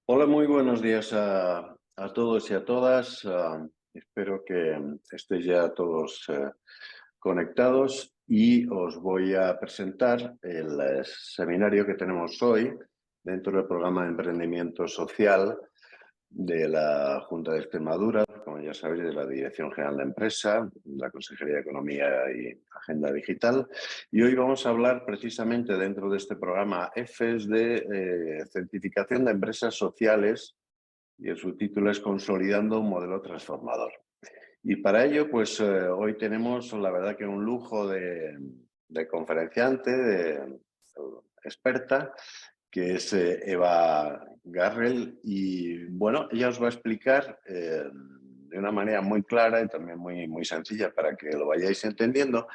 Hola, muy buenos días a todos y a todas. Espero que estéis ya todos conectados y os voy a presentar el seminario que tenemos hoy dentro del programa de emprendimiento social de la Junta de Extremadura, como ya sabéis, de la Dirección General de Empresa, la Consejería de Economía y Agenda Digital. Y hoy vamos a hablar precisamente dentro de este programa EFES de certificación de empresas sociales y el subtítulo es Consolidando un modelo transformador. Y para ello, pues hoy tenemos la verdad que un lujo de conferenciante, de experta, que es Eva Garrel. Y bueno, ella os va a explicar de una manera muy clara y también muy sencilla para que lo vayáis entendiendo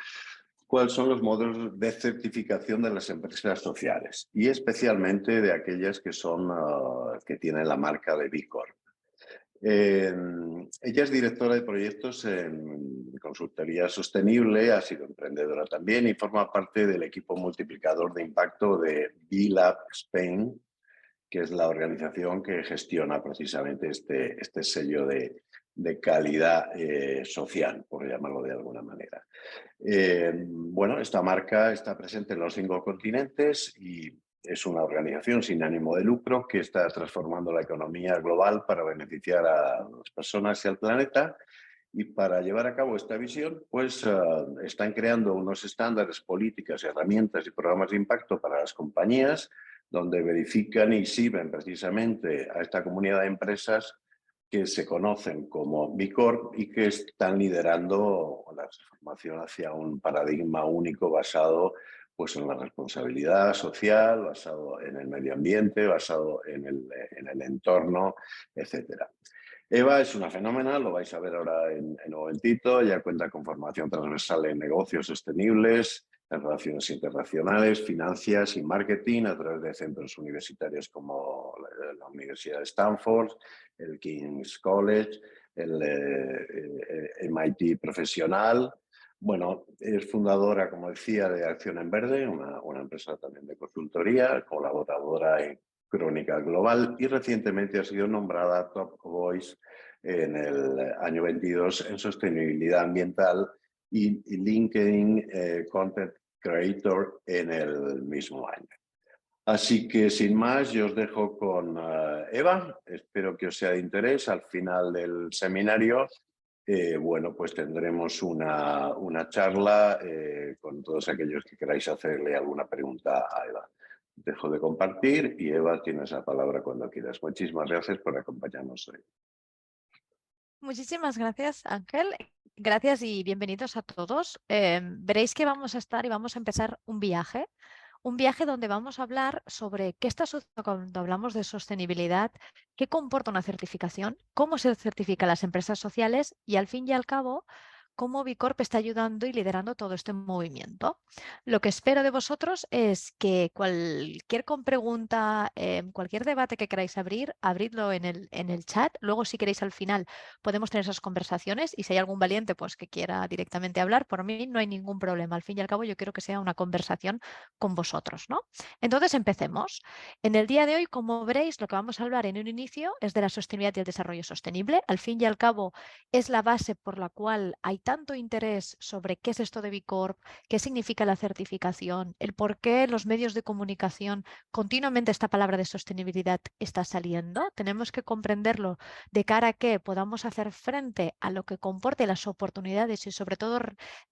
cuáles son los modelos de certificación de las empresas sociales y especialmente de aquellas que son que tienen la marca de B Corp. Ella es directora de proyectos en consultoría sostenible, ha sido emprendedora también y forma parte del equipo multiplicador de impacto de B-Lab Spain, que es la organización que gestiona precisamente este sello de calidad social, por llamarlo de alguna manera. Bueno, esta marca está presente en los 5 continentes y es una organización sin ánimo de lucro que está transformando la economía global para beneficiar a las personas y al planeta. Y para llevar a cabo esta visión, pues están creando unos estándares, políticas, herramientas y programas de impacto para las compañías, donde verifican y exhiben precisamente a esta comunidad de empresas que se conocen como B Corp y que están liderando la transformación hacia un paradigma único basado pues, en la responsabilidad social, basado en el medio ambiente, basado en el entorno, etcétera. Eva es una fenómena, lo vais a ver ahora en un momentito, ya cuenta con formación transversal en negocios sostenibles, en relaciones internacionales, finanzas y marketing a través de centros universitarios como la Universidad de Stanford, el King's College, el MIT profesional. Bueno, es fundadora, como decía, de Acción en Verde, una empresa también de consultoría, colaboradora en Crónica Global y recientemente ha sido nombrada Top Voice en el año 22 en sostenibilidad ambiental y LinkedIn Content Creator en el mismo año. Así que sin más, yo os dejo con Eva. Espero que os sea de interés. Al final del seminario, bueno, pues tendremos una charla con todos aquellos que queráis hacerle alguna pregunta a Eva. Dejo de compartir y Eva, tienes la palabra cuando quieras. Muchísimas gracias por acompañarnos hoy. Muchísimas gracias, Ángel. Gracias y bienvenidos a todos. Veréis que vamos a estar y vamos a empezar un viaje donde vamos a hablar sobre qué está sucediendo cuando hablamos de sostenibilidad, qué comporta una certificación, cómo se certifican las empresas sociales y al fin y al cabo, cómo Bicorp está ayudando y liderando todo este movimiento. Lo que espero de vosotros es que cualquier pregunta, cualquier debate que queráis abrir, abridlo en el chat. Luego, si queréis al final, podemos tener esas conversaciones y si hay algún valiente pues, que quiera directamente hablar, por mí no hay ningún problema. Al fin y al cabo, yo quiero que sea una conversación con vosotros, ¿no? Entonces, empecemos. En el día de hoy, como veréis, lo que vamos a hablar en un inicio es de la sostenibilidad y el desarrollo sostenible. Al fin y al cabo, es la base por la cual hay tanto interés sobre qué es esto de B Corp, qué significa la certificación, el por qué en los medios de comunicación continuamente esta palabra de sostenibilidad está saliendo. Tenemos que comprenderlo de cara a que podamos hacer frente a lo que comporte las oportunidades y sobre todo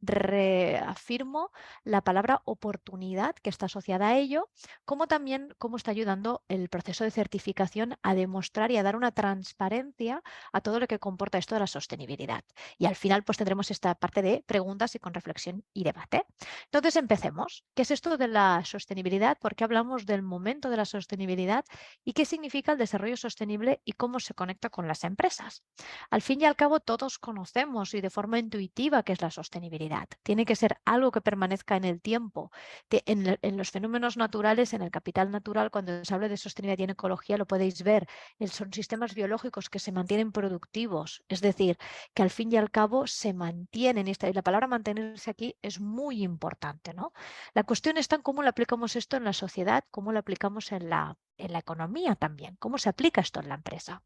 reafirmo la palabra oportunidad que está asociada a ello, como también cómo está ayudando el proceso de certificación a demostrar y a dar una transparencia a todo lo que comporta esto de la sostenibilidad. Y al final pues tendremos esta parte de preguntas y con reflexión y debate. Entonces empecemos. ¿Qué es esto de la sostenibilidad? ¿Por qué hablamos del momento de la sostenibilidad? ¿Y qué significa el desarrollo sostenible y cómo se conecta con las empresas? Al fin y al cabo todos conocemos y de forma intuitiva qué es la sostenibilidad. Tiene que ser algo que permanezca en el tiempo. En los fenómenos naturales, en el capital natural, cuando se habla de sostenibilidad y en ecología, lo podéis ver. Son sistemas biológicos que se mantienen productivos, es decir, que al fin y al cabo se mantienen, y la palabra mantenerse aquí es muy importante, ¿no? La cuestión está en cómo lo aplicamos esto en la sociedad, cómo lo aplicamos en la economía también, cómo se aplica esto en la empresa.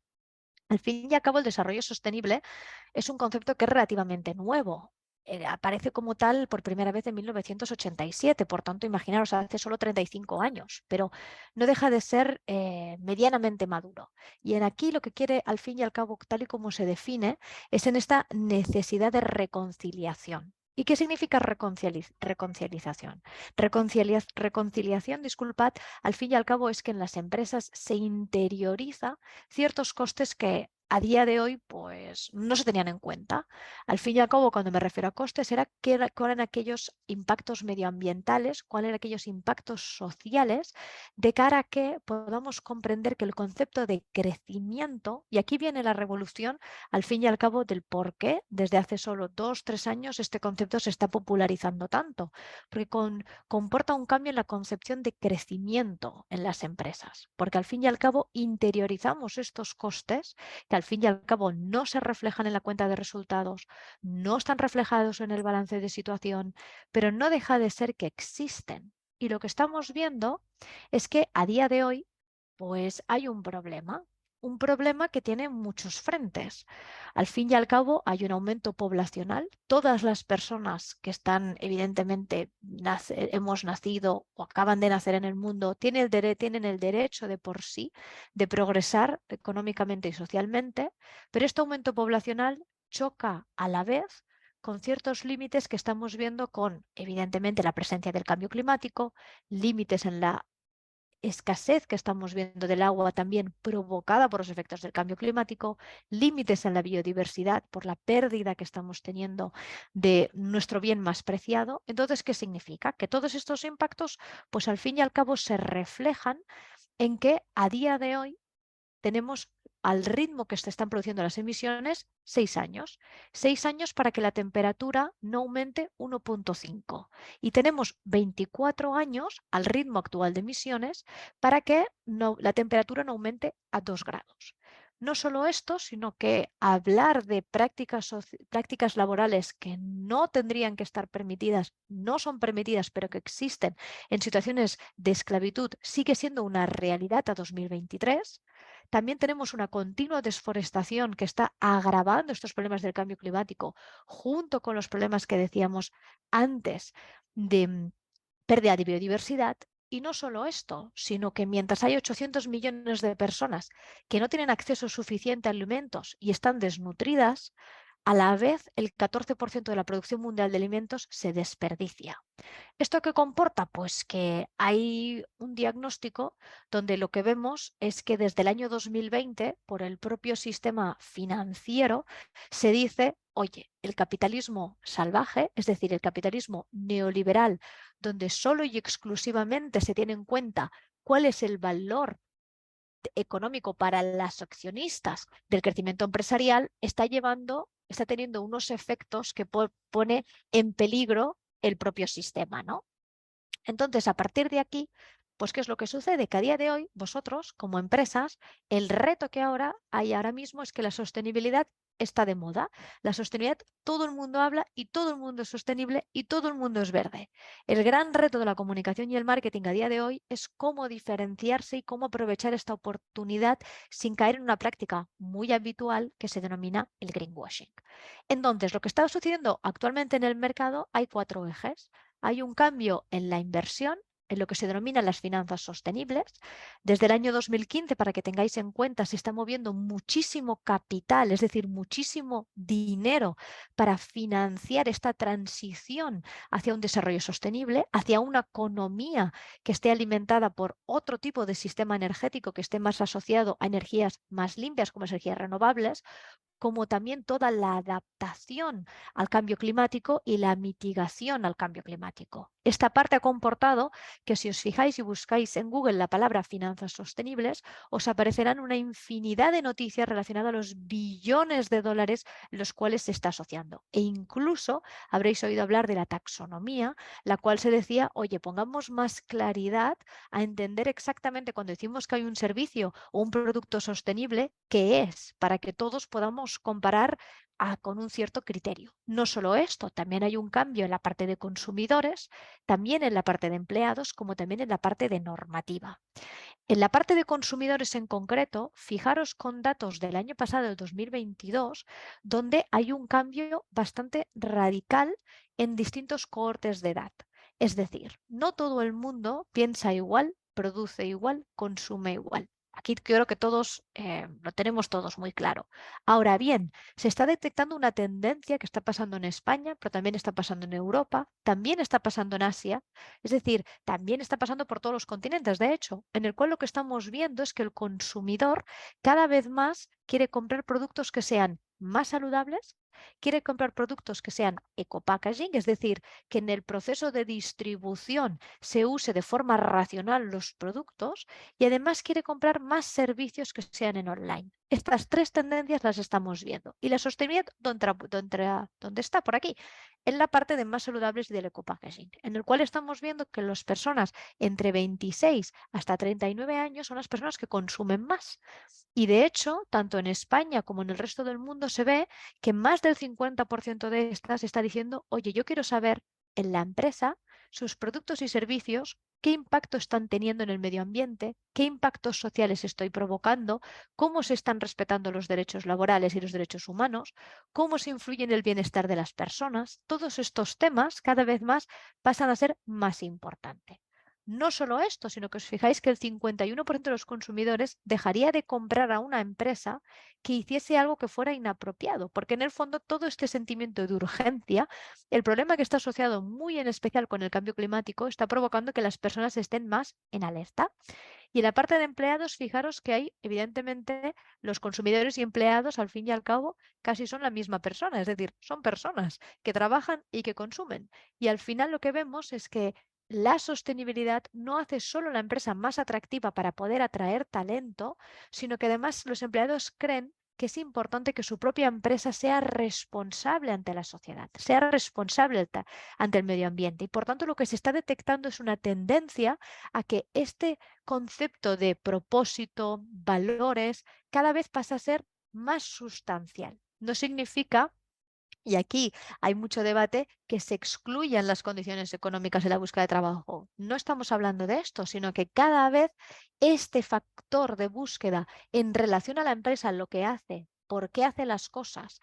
Al fin y al cabo, el desarrollo sostenible es un concepto que es relativamente nuevo. Aparece como tal por primera vez en 1987, por tanto, imaginaros, hace solo 35 años, pero no deja de ser medianamente maduro. Y en aquí lo que quiere, al fin y al cabo, tal y como se define, es en esta necesidad de reconciliación. ¿Y qué significa reconciliación? Reconciliación, disculpad, al fin y al cabo es que en las empresas se interioriza ciertos costes que a día de hoy pues no se tenían en cuenta. Al fin y al cabo, cuando me refiero a costes, era cuáles eran aquellos impactos medioambientales, cuáles eran aquellos impactos sociales, de cara a que podamos comprender que el concepto de crecimiento, y aquí viene la revolución, al fin y al cabo, del por qué desde hace solo 2, 3 años este concepto se está popularizando tanto, porque comporta un cambio en la concepción de crecimiento en las empresas, porque al fin y al cabo interiorizamos estos costes que al fin y al cabo no se reflejan en la cuenta de resultados, no están reflejados en el balance de situación, pero no deja de ser que existen. Y lo que estamos viendo es que a día de hoy pues hay un problema que tiene muchos frentes. Al fin y al cabo hay un aumento poblacional. Todas las personas que están evidentemente hemos nacido o acaban de nacer en el mundo tienen el derecho de por sí de progresar económicamente y socialmente, pero este aumento poblacional choca a la vez con ciertos límites que estamos viendo con, evidentemente, la presencia del cambio climático, límites en la escasez que estamos viendo del agua también provocada por los efectos del cambio climático, límites en la biodiversidad por la pérdida que estamos teniendo de nuestro bien más preciado. Entonces, ¿qué significa? Que todos estos impactos, pues al fin y al cabo se reflejan en que a día de hoy tenemos al ritmo que se están produciendo las emisiones 6 años. 6 años para que la temperatura no aumente 1,5. Y tenemos 24 años al ritmo actual de emisiones para que la temperatura no aumente a 2 grados. No solo esto, sino que hablar de prácticas laborales que no tendrían que estar permitidas, no son permitidas, pero que existen en situaciones de esclavitud, sigue siendo una realidad a 2023. También tenemos una continua desforestación que está agravando estos problemas del cambio climático, junto con los problemas que decíamos antes de pérdida de biodiversidad. Y no solo esto, sino que mientras hay 800 millones de personas que no tienen acceso suficiente a alimentos y están desnutridas, a la vez el 14% de la producción mundial de alimentos se desperdicia. ¿Esto qué comporta? Pues que hay un diagnóstico donde lo que vemos es que desde el año 2020, por el propio sistema financiero, se dice, oye, el capitalismo salvaje, es decir, el capitalismo neoliberal, donde solo y exclusivamente se tiene en cuenta cuál es el valor económico para las accionistas del crecimiento empresarial, está teniendo unos efectos que pone en peligro el propio sistema, ¿no? Entonces, a partir de aquí, pues, ¿qué es lo que sucede? Que a día de hoy, vosotros, como empresas, el reto que ahora hay ahora mismo es que la sostenibilidad está de moda. La sostenibilidad, todo el mundo habla y todo el mundo es sostenible y todo el mundo es verde. El gran reto de la comunicación y el marketing a día de hoy es cómo diferenciarse y cómo aprovechar esta oportunidad sin caer en una práctica muy habitual que se denomina el greenwashing. Entonces, lo que está sucediendo actualmente en el mercado, hay 4 ejes. Hay un cambio en la inversión, en lo que se denominan las finanzas sostenibles. Desde el año 2015, para que tengáis en cuenta, se está moviendo muchísimo capital, es decir, muchísimo dinero para financiar esta transición hacia un desarrollo sostenible, hacia una economía que esté alimentada por otro tipo de sistema energético que esté más asociado a energías más limpias, como las energías renovables, como también toda la adaptación al cambio climático y la mitigación al cambio climático. Esta parte ha comportado que si os fijáis y buscáis en Google la palabra finanzas sostenibles, os aparecerán una infinidad de noticias relacionadas a los billones de dólares los cuales se está asociando. E incluso habréis oído hablar de la taxonomía, la cual se decía, oye, pongamos más claridad a entender exactamente cuando decimos que hay un servicio o un producto sostenible, qué es, para que todos podamos comparar con un cierto criterio. No solo esto, también hay un cambio en la parte de consumidores, también en la parte de empleados, como también en la parte de normativa. En la parte de consumidores en concreto, fijaros con datos del año pasado, el 2022, donde hay un cambio bastante radical en distintos cohortes de edad. Es decir, no todo el mundo piensa igual, produce igual, consume igual. Aquí creo que todos lo tenemos todos muy claro. Ahora bien, se está detectando una tendencia que está pasando en España, pero también está pasando en Europa, también está pasando en Asia, es decir, también está pasando por todos los continentes, de hecho, en el cual lo que estamos viendo es que el consumidor cada vez más quiere comprar productos que sean más saludables, quiere comprar productos que sean eco-packaging, es decir, que en el proceso de distribución se use de forma racional los productos y además quiere comprar más servicios que sean en online. Estas tres tendencias las estamos viendo. ¿Y la sostenibilidad dónde está? Por aquí, en la parte de más saludables y del eco-packaging, en el cual estamos viendo que las personas entre 26 hasta 39 años son las personas que consumen más. Y de hecho, tanto en España como en el resto del mundo se ve que más del 50% de estas está diciendo, oye, yo quiero saber en la empresa sus productos y servicios, qué impacto están teniendo en el medio ambiente, qué impactos sociales estoy provocando, cómo se están respetando los derechos laborales y los derechos humanos, cómo se influye en el bienestar de las personas. Todos estos temas cada vez más pasan a ser más importantes. No solo esto, sino que os fijáis que el 51% de los consumidores dejaría de comprar a una empresa que hiciese algo que fuera inapropiado, porque en el fondo todo este sentimiento de urgencia, el problema que está asociado muy en especial con el cambio climático, está provocando que las personas estén más en alerta. Y en la parte de empleados, fijaros que hay, evidentemente, los consumidores y empleados, al fin y al cabo, casi son la misma persona, es decir, son personas que trabajan y que consumen. Y al final lo que vemos es que la sostenibilidad no hace solo la empresa más atractiva para poder atraer talento, sino que además los empleados creen que es importante que su propia empresa sea responsable ante la sociedad, sea responsable ante el medio ambiente. Y por tanto lo que se está detectando es una tendencia a que este concepto de propósito, valores, cada vez pasa a ser más sustancial. No significa, y aquí hay mucho debate, que se excluyan las condiciones económicas en la búsqueda de trabajo. No estamos hablando de esto, sino que cada vez este factor de búsqueda en relación a la empresa, lo que hace, por qué hace las cosas,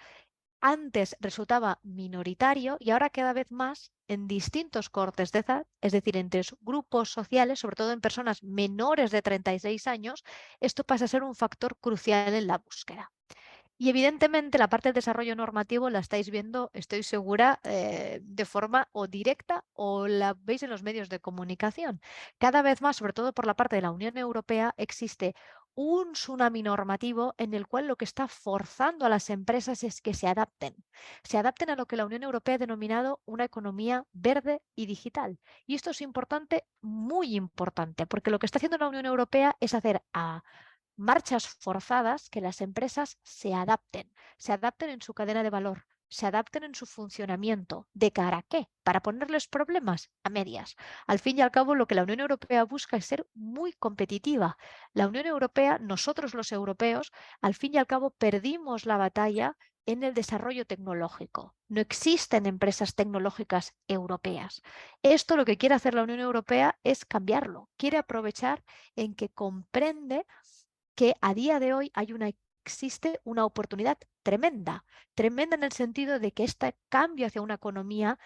antes resultaba minoritario y ahora cada vez más en distintos cortes de edad, es decir, entre grupos sociales, sobre todo en personas menores de 36 años, esto pasa a ser un factor crucial en la búsqueda. Y evidentemente la parte del desarrollo normativo la estáis viendo, estoy segura, de forma o directa o la veis en los medios de comunicación. Cada vez más, sobre todo por la parte de la Unión Europea, existe un tsunami normativo en el cual lo que está forzando a las empresas es que se adapten a lo que la Unión Europea ha denominado una economía verde y digital. Y esto es importante, muy importante, porque lo que está haciendo la Unión Europea es hacer a marchas forzadas que las empresas se adapten en su cadena de valor, se adapten en su funcionamiento. ¿De cara a qué? Para ponerles problemas a medias. Al fin y al cabo, lo que la Unión Europea busca es ser muy competitiva. La Unión Europea, nosotros los europeos, al fin y al cabo, perdimos la batalla en el desarrollo tecnológico. No existen empresas tecnológicas europeas. Esto lo que quiere hacer la Unión Europea es cambiarlo. Quiere aprovechar en que comprende que a día de hoy existe una oportunidad tremenda, tremenda en el sentido de que este cambio hacia una economía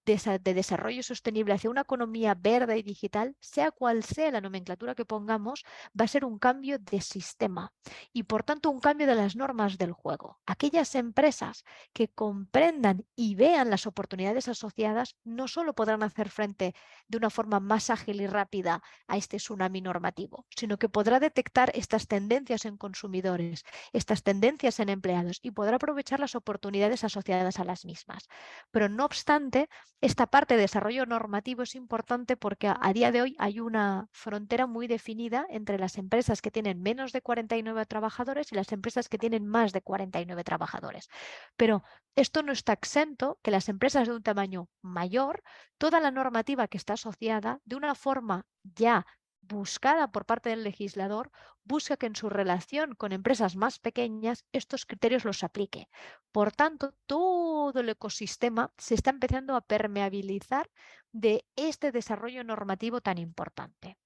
de desarrollo sostenible, hacia una economía verde y digital, sea cual sea la nomenclatura que pongamos, va a ser un cambio de sistema y por tanto un cambio de las normas del juego. Aquellas empresas que comprendan y vean las oportunidades asociadas no solo podrán hacer frente de una forma más ágil y rápida a este tsunami normativo, sino que podrá detectar estas tendencias en consumidores, estas tendencias en empleados y podrá aprovechar las oportunidades asociadas a las mismas. Pero no obstante, esta parte de desarrollo normativo es importante porque a día de hoy hay una frontera muy definida entre las empresas que tienen menos de 49 trabajadores y las empresas que tienen más de 49 trabajadores. Pero esto no está exento que las empresas de un tamaño mayor, toda la normativa que está asociada, de una forma ya buscada por parte del legislador, busca que en su relación con empresas más pequeñas estos criterios los aplique. Por tanto, todo el ecosistema se está empezando a permeabilizar de este desarrollo normativo tan importante.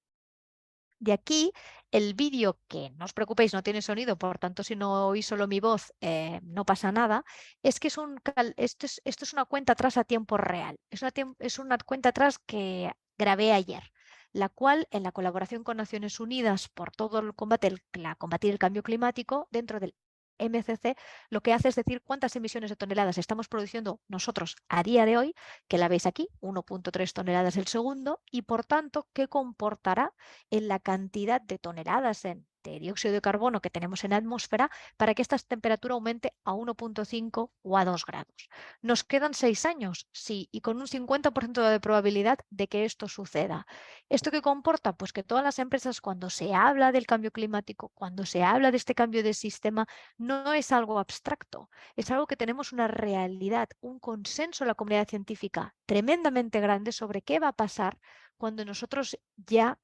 De aquí el vídeo, que no os preocupéis, no tiene sonido, por tanto, si no oís solo mi voz, no pasa nada, es que esto es una cuenta atrás a tiempo real. Es una cuenta atrás que grabé ayer, la cual, en la colaboración con Naciones Unidas por todo el combate, combatir el cambio climático, dentro del MCC, lo que hace es decir cuántas emisiones de toneladas estamos produciendo nosotros a día de hoy, que la veis aquí, 1,3 toneladas el segundo, y por tanto, qué comportará en la cantidad de toneladas de dióxido de carbono que tenemos en la atmósfera para que esta temperatura aumente a 1,5 o a 2 grados. ¿Nos quedan 6 años? Sí, y con un 50% de probabilidad de que esto suceda. ¿Esto qué comporta? Pues que todas las empresas, cuando se habla del cambio climático, cuando se habla de este cambio de sistema, no es algo abstracto, es algo que tenemos una realidad, un consenso en la comunidad científica tremendamente grande sobre qué va a pasar cuando nosotros ya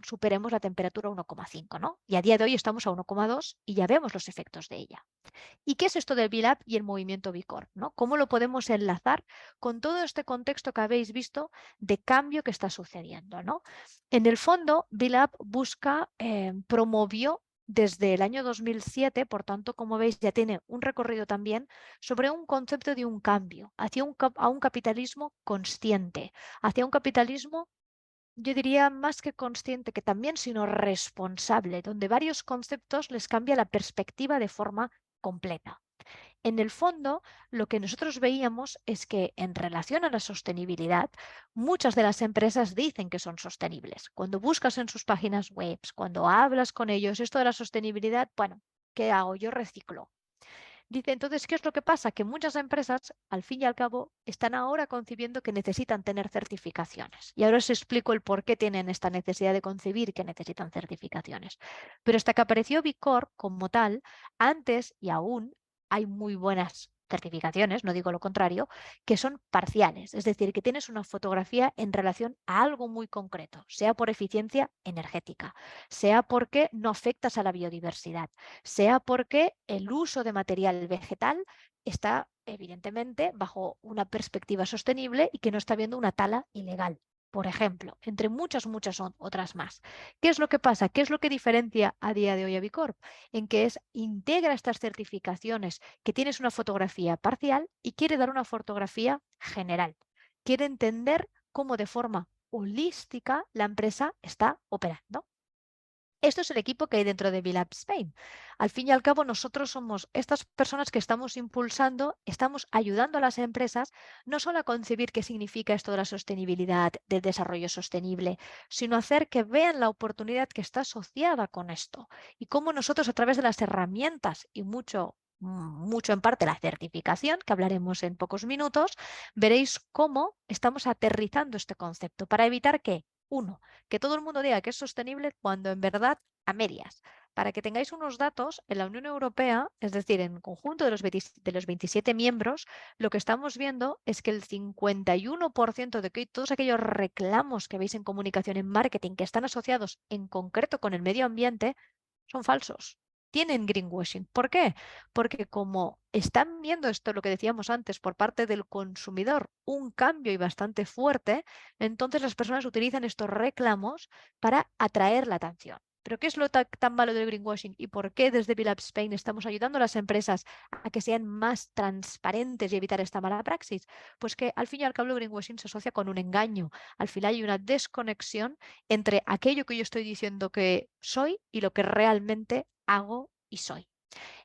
superemos la temperatura 1,5, ¿no? Y a día de hoy estamos a 1,2 y ya vemos los efectos de ella. ¿Y qué es esto del BILAB y el movimiento B Corp, ¿no? ¿Cómo lo podemos enlazar con todo este contexto que habéis visto de cambio que está sucediendo, ¿no? En el fondo, BILAB promovió desde el año 2007, por tanto, como veis, ya tiene un recorrido también sobre un concepto de un cambio a un capitalismo consciente, hacia un capitalismo, yo diría, más que consciente, que también, sino responsable, donde varios conceptos les cambia la perspectiva de forma completa. En el fondo, lo que nosotros veíamos es que en relación a la sostenibilidad, muchas de las empresas dicen que son sostenibles. Cuando buscas en sus páginas web, cuando hablas con ellos, esto de la sostenibilidad, bueno, ¿qué hago? Yo reciclo. Dice, entonces, ¿qué es lo que pasa? Que muchas empresas, al fin y al cabo, están ahora concibiendo que necesitan tener certificaciones. Y ahora os explico el por qué tienen esta necesidad de concebir que necesitan certificaciones. Pero hasta que apareció B Corp como tal, antes y aún hay muy buenas certificaciones, no digo lo contrario, que son parciales, es decir, que tienes una fotografía en relación a algo muy concreto, sea por eficiencia energética, sea porque no afectas a la biodiversidad, sea porque el uso de material vegetal está evidentemente bajo una perspectiva sostenible y que no está habiendo una tala ilegal, por ejemplo, entre muchas otras más. ¿Qué es lo que pasa? ¿Qué es lo que diferencia a día de hoy a B Corp? En que integra estas certificaciones, que tienes una fotografía parcial y quiere dar una fotografía general. Quiere entender cómo de forma holística la empresa está operando. Esto es el equipo que hay dentro de BILAB Spain. Al fin y al cabo, nosotros somos estas personas que estamos impulsando, estamos ayudando a las empresas no solo a concebir qué significa esto de la sostenibilidad, del desarrollo sostenible, sino hacer que vean la oportunidad que está asociada con esto y cómo nosotros, a través de las herramientas y mucho en parte la certificación, que hablaremos en pocos minutos, veréis cómo estamos aterrizando este concepto para evitar que, uno, que todo el mundo diga que es sostenible cuando en verdad a medias. Para que tengáis unos datos, en la Unión Europea, es decir, en el conjunto de los 27 miembros, lo que estamos viendo es que el 51% de todos aquellos reclamos que veis en comunicación, en marketing, que están asociados en concreto con el medio ambiente, son falsos. Tienen greenwashing. ¿Por qué? Porque como están viendo esto, lo que decíamos antes, por parte del consumidor, un cambio y bastante fuerte, entonces las personas utilizan estos reclamos para atraer la atención. ¿Pero qué es lo tan malo del greenwashing y por qué desde BILAB Spain estamos ayudando a las empresas a que sean más transparentes y evitar esta mala praxis? Pues que al fin y al cabo el greenwashing se asocia con un engaño. Al final hay una desconexión entre aquello que yo estoy diciendo que soy y lo que realmente hago y soy.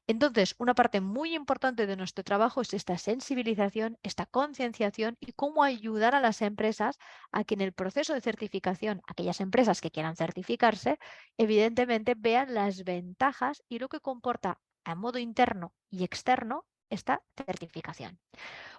Entonces, una parte muy importante de nuestro trabajo es esta sensibilización, esta concienciación y cómo ayudar a las empresas a que en el proceso de certificación, aquellas empresas que quieran certificarse, evidentemente vean las ventajas y lo que comporta a modo interno y externo esta certificación.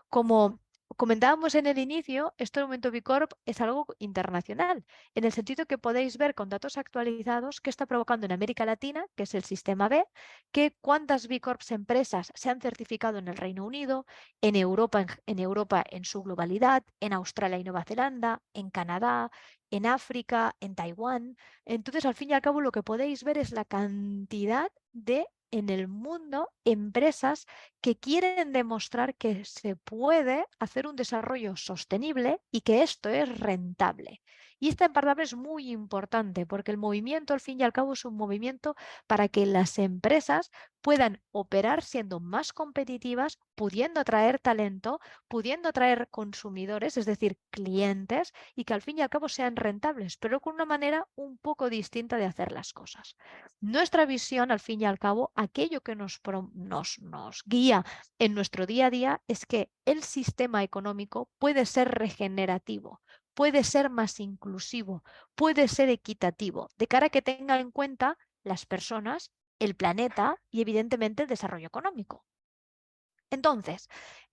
Como comentábamos en el inicio, este Momento B Corp es algo internacional, en el sentido que podéis ver con datos actualizados qué está provocando en América Latina, que es el sistema B, que cuántas B Corps empresas se han certificado en el Reino Unido, en Europa en su globalidad, en Australia y Nueva Zelanda, en Canadá, en África, en Taiwán. Entonces, al fin y al cabo, lo que podéis ver es la cantidad de en el mundo empresas que quieren demostrar que se puede hacer un desarrollo sostenible y que esto es rentable. Y esta palabra es muy importante porque el movimiento, al fin y al cabo, es un movimiento para que las empresas puedan operar siendo más competitivas, pudiendo atraer talento, pudiendo atraer consumidores, es decir, clientes, y que al fin y al cabo sean rentables, pero con una manera un poco distinta de hacer las cosas. Nuestra visión, al fin y al cabo, aquello que nos guía en nuestro día a día es que el sistema económico puede ser regenerativo, puede ser más inclusivo, puede ser equitativo, de cara a que tenga en cuenta las personas, el planeta y evidentemente el desarrollo económico. Entonces,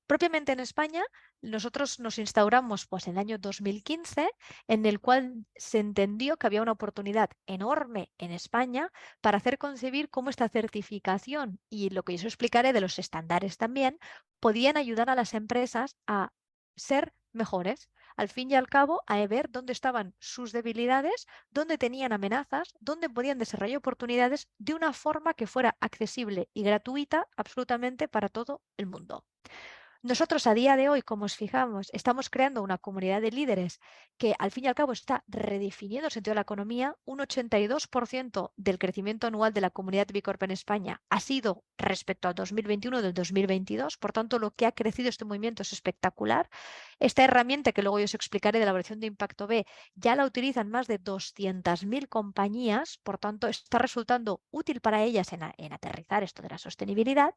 propiamente en España, nosotros nos instauramos pues, en el año 2015, en el cual se entendió que había una oportunidad enorme en España para hacer concebir cómo esta certificación y lo que yo os explicaré de los estándares también, podían ayudar a las empresas a ser mejores. Al fin y al cabo, a ver dónde estaban sus debilidades, dónde tenían amenazas, dónde podían desarrollar oportunidades de una forma que fuera accesible y gratuita absolutamente para todo el mundo. Nosotros a día de hoy, como os fijamos, estamos creando una comunidad de líderes que al fin y al cabo está redefiniendo el sentido de la economía. Un 82% del crecimiento anual de la comunidad B Corp en España ha sido respecto al 2021 del 2022. Por tanto, lo que ha crecido este movimiento es espectacular. Esta herramienta que luego yo os explicaré de la elaboración de impacto B ya la utilizan más de 200.000 compañías. Por tanto, está resultando útil para ellas en aterrizar esto de la sostenibilidad.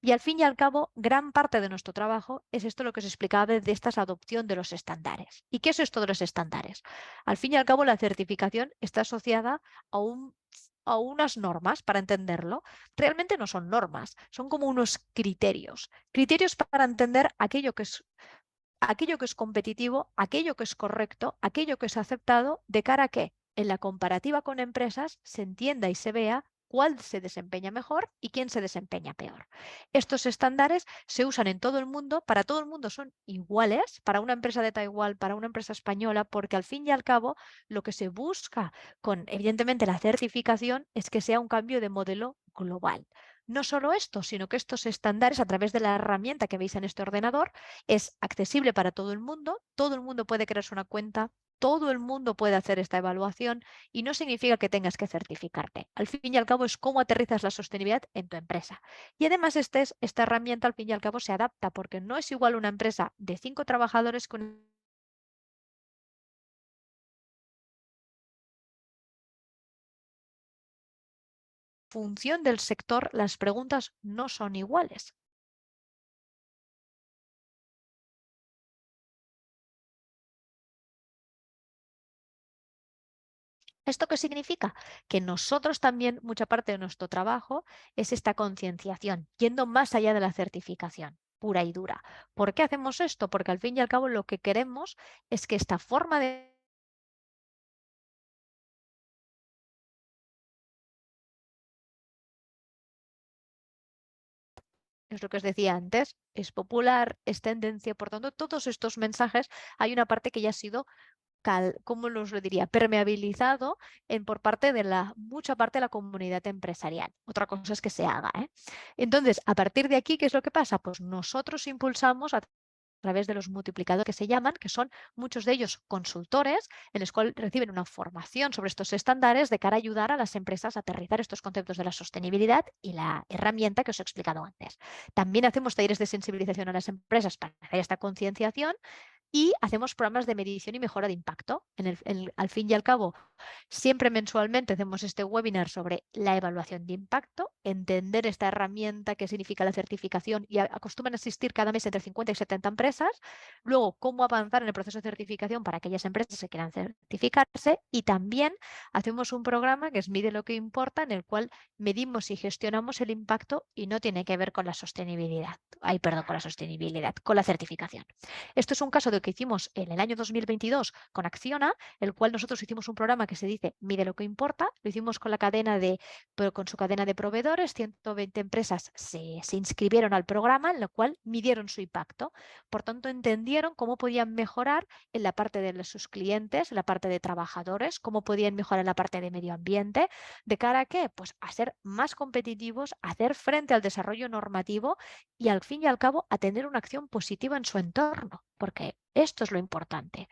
Y al fin y al cabo, gran parte de nuestro trabajo es esto lo que os explicaba de esta adopción de los estándares. ¿Y qué es esto de los estándares? Al fin y al cabo, la certificación está asociada a unas normas, para entenderlo. Realmente no son normas, son como unos criterios. Criterios para entender aquello que es competitivo, aquello que es correcto, aquello que es aceptado, de cara a que en la comparativa con empresas se entienda y se vea cuál se desempeña mejor y quién se desempeña peor. Estos estándares se usan en todo el mundo, para todo el mundo son iguales, para una empresa de Taiwán, para una empresa española, porque al fin y al cabo lo que se busca con, evidentemente, la certificación es que sea un cambio de modelo global. No solo esto, sino que estos estándares, a través de la herramienta que veis en este ordenador, es accesible para todo el mundo puede crearse una cuenta, todo el mundo puede hacer esta evaluación y no significa que tengas que certificarte. Al fin y al cabo es cómo aterrizas la sostenibilidad en tu empresa. Y además esta herramienta al fin y al cabo se adapta porque no es igual una empresa de 5 trabajadores que una función del sector, las preguntas no son iguales. ¿Esto qué significa? Que nosotros también, mucha parte de nuestro trabajo es esta concienciación, yendo más allá de la certificación pura y dura. ¿Por qué hacemos esto? Porque al fin y al cabo lo que queremos es que esta forma de es lo que os decía antes, es popular, es tendencia, por tanto, todos estos mensajes, hay una parte que ya ha sido ¿cómo os lo diría? Permeabilizado por parte de mucha parte de la comunidad empresarial. Otra cosa es que se haga, ¿eh? Entonces, a partir de aquí, ¿qué es lo que pasa? Pues nosotros impulsamos a través de los multiplicadores que se llaman, que son muchos de ellos consultores, en los cuales reciben una formación sobre estos estándares de cara a ayudar a las empresas a aterrizar estos conceptos de la sostenibilidad y la herramienta que os he explicado antes. También hacemos talleres de sensibilización a las empresas para hacer esta concienciación y hacemos programas de medición y mejora de impacto. Al fin y al cabo, siempre mensualmente hacemos este webinar sobre la evaluación de impacto, entender esta herramienta, qué significa la certificación, y acostumbran a asistir cada mes entre 50 y 70 empresas. Luego, cómo avanzar en el proceso de certificación para aquellas empresas que quieran certificarse, y también hacemos un programa que es Mide lo que importa, en el cual medimos y gestionamos el impacto y no tiene que ver con la sostenibilidad. Con la certificación. Esto es un caso de que hicimos en el año 2022 con Acciona, el cual nosotros hicimos un programa que se dice Mide lo que importa. Lo hicimos con la cadena pero con su cadena de proveedores. 120 empresas se inscribieron al programa, en lo cual midieron su impacto. Por tanto, entendieron cómo podían mejorar en la parte de sus clientes, en la parte de trabajadores, cómo podían mejorar en la parte de medio ambiente. ¿De cara a qué? Pues a ser más competitivos, a hacer frente al desarrollo normativo y al fin y al cabo a tener una acción positiva en su entorno, porque esto es lo importante.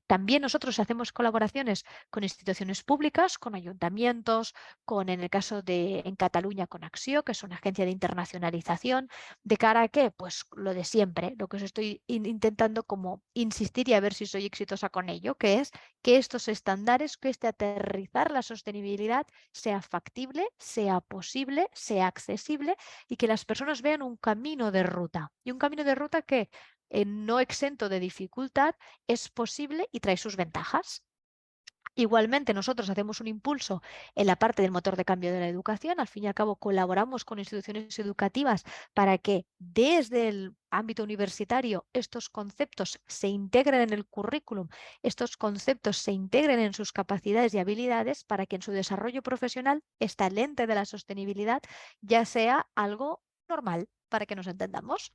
También nosotros hacemos colaboraciones con instituciones públicas, con ayuntamientos, en el caso de en Cataluña con Acció, que es una agencia de internacionalización. ¿De cara a qué? Pues lo de siempre, lo que os estoy intentando como insistir y a ver si soy exitosa con ello, que es que estos estándares, que aterrizar la sostenibilidad sea factible, sea posible, sea accesible y que las personas vean un camino de ruta. Y un camino de ruta que no exento de dificultad, es posible y trae sus ventajas. Igualmente, nosotros hacemos un impulso en la parte del motor de cambio de la educación. Al fin y al cabo, colaboramos con instituciones educativas para que desde el ámbito universitario estos conceptos se integren en el currículum, estos conceptos se integren en sus capacidades y habilidades para que en su desarrollo profesional esta lente de la sostenibilidad ya sea algo normal, para que nos entendamos.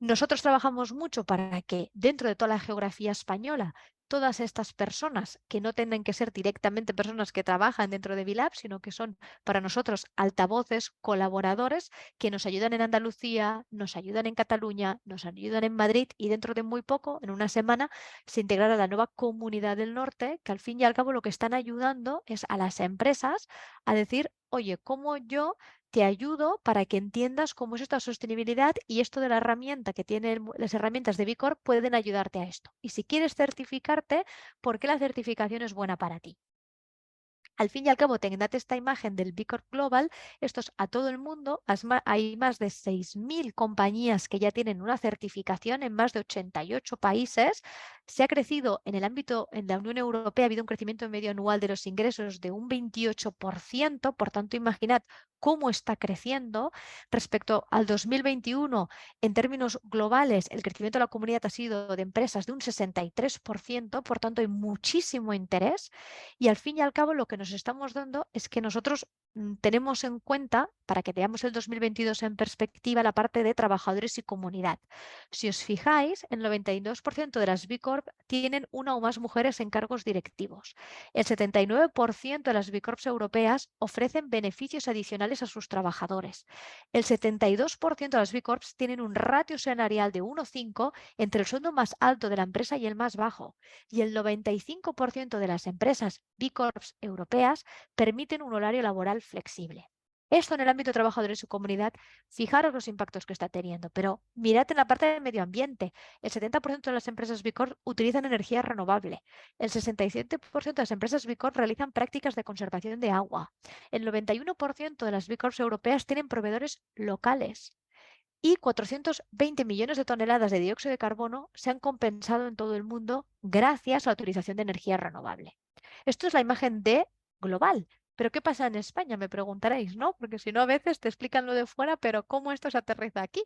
Nosotros trabajamos mucho para que dentro de toda la geografía española, todas estas personas que no tienen que ser directamente personas que trabajan dentro de Vilab, sino que son para nosotros altavoces, colaboradores que nos ayudan en Andalucía, nos ayudan en Cataluña, nos ayudan en Madrid y dentro de muy poco, en una semana, se integrará la nueva Comunidad del Norte, que al fin y al cabo lo que están ayudando es a las empresas a decir, oye, ¿cómo yo te ayudo para que entiendas cómo es esta sostenibilidad y esto de la herramienta que tienen las herramientas de B Corp pueden ayudarte a esto? Y si quieres certificarte, ¿por qué la certificación es buena para ti? Al fin y al cabo, teniendo esta imagen del B Corp Global, esto es a todo el mundo. Hay más de 6.000 compañías que ya tienen una certificación en más de 88 países. Se ha crecido en el ámbito, en la Unión Europea, ha habido un crecimiento medio anual de los ingresos de un 28%. Por tanto, imaginad cómo está creciendo. Respecto al 2021, en términos globales, el crecimiento de la comunidad ha sido de empresas de un 63%. Por tanto, hay muchísimo interés. Y al fin y al cabo lo que nos estamos dando es que nosotros tenemos en cuenta, para que veamos el 2022 en perspectiva, la parte de trabajadores y comunidad. Si os fijáis, el 92% de las B Corp tienen una o más mujeres en cargos directivos. El 79% de las B Corps europeas ofrecen beneficios adicionales a sus trabajadores. El 72% de las B Corps tienen un ratio salarial de 1,5 entre el sueldo más alto de la empresa y el más bajo. Y el 95% de las empresas B Corps europeas permiten un horario laboral flexible. Esto en el ámbito de trabajadores y su comunidad, fijaros los impactos que está teniendo, pero mirad en la parte de medio ambiente. El 70% de las empresas B Corp utilizan energía renovable. El 67% de las empresas B Corp realizan prácticas de conservación de agua. El 91% de las B Corps europeas tienen proveedores locales. Y 420 millones de toneladas de dióxido de carbono se han compensado en todo el mundo gracias a la utilización de energía renovable. Esto es la imagen de global. Pero ¿qué pasa en España? Me preguntaréis, ¿no? Porque si no, a veces te explican lo de fuera, pero ¿cómo esto se aterriza aquí?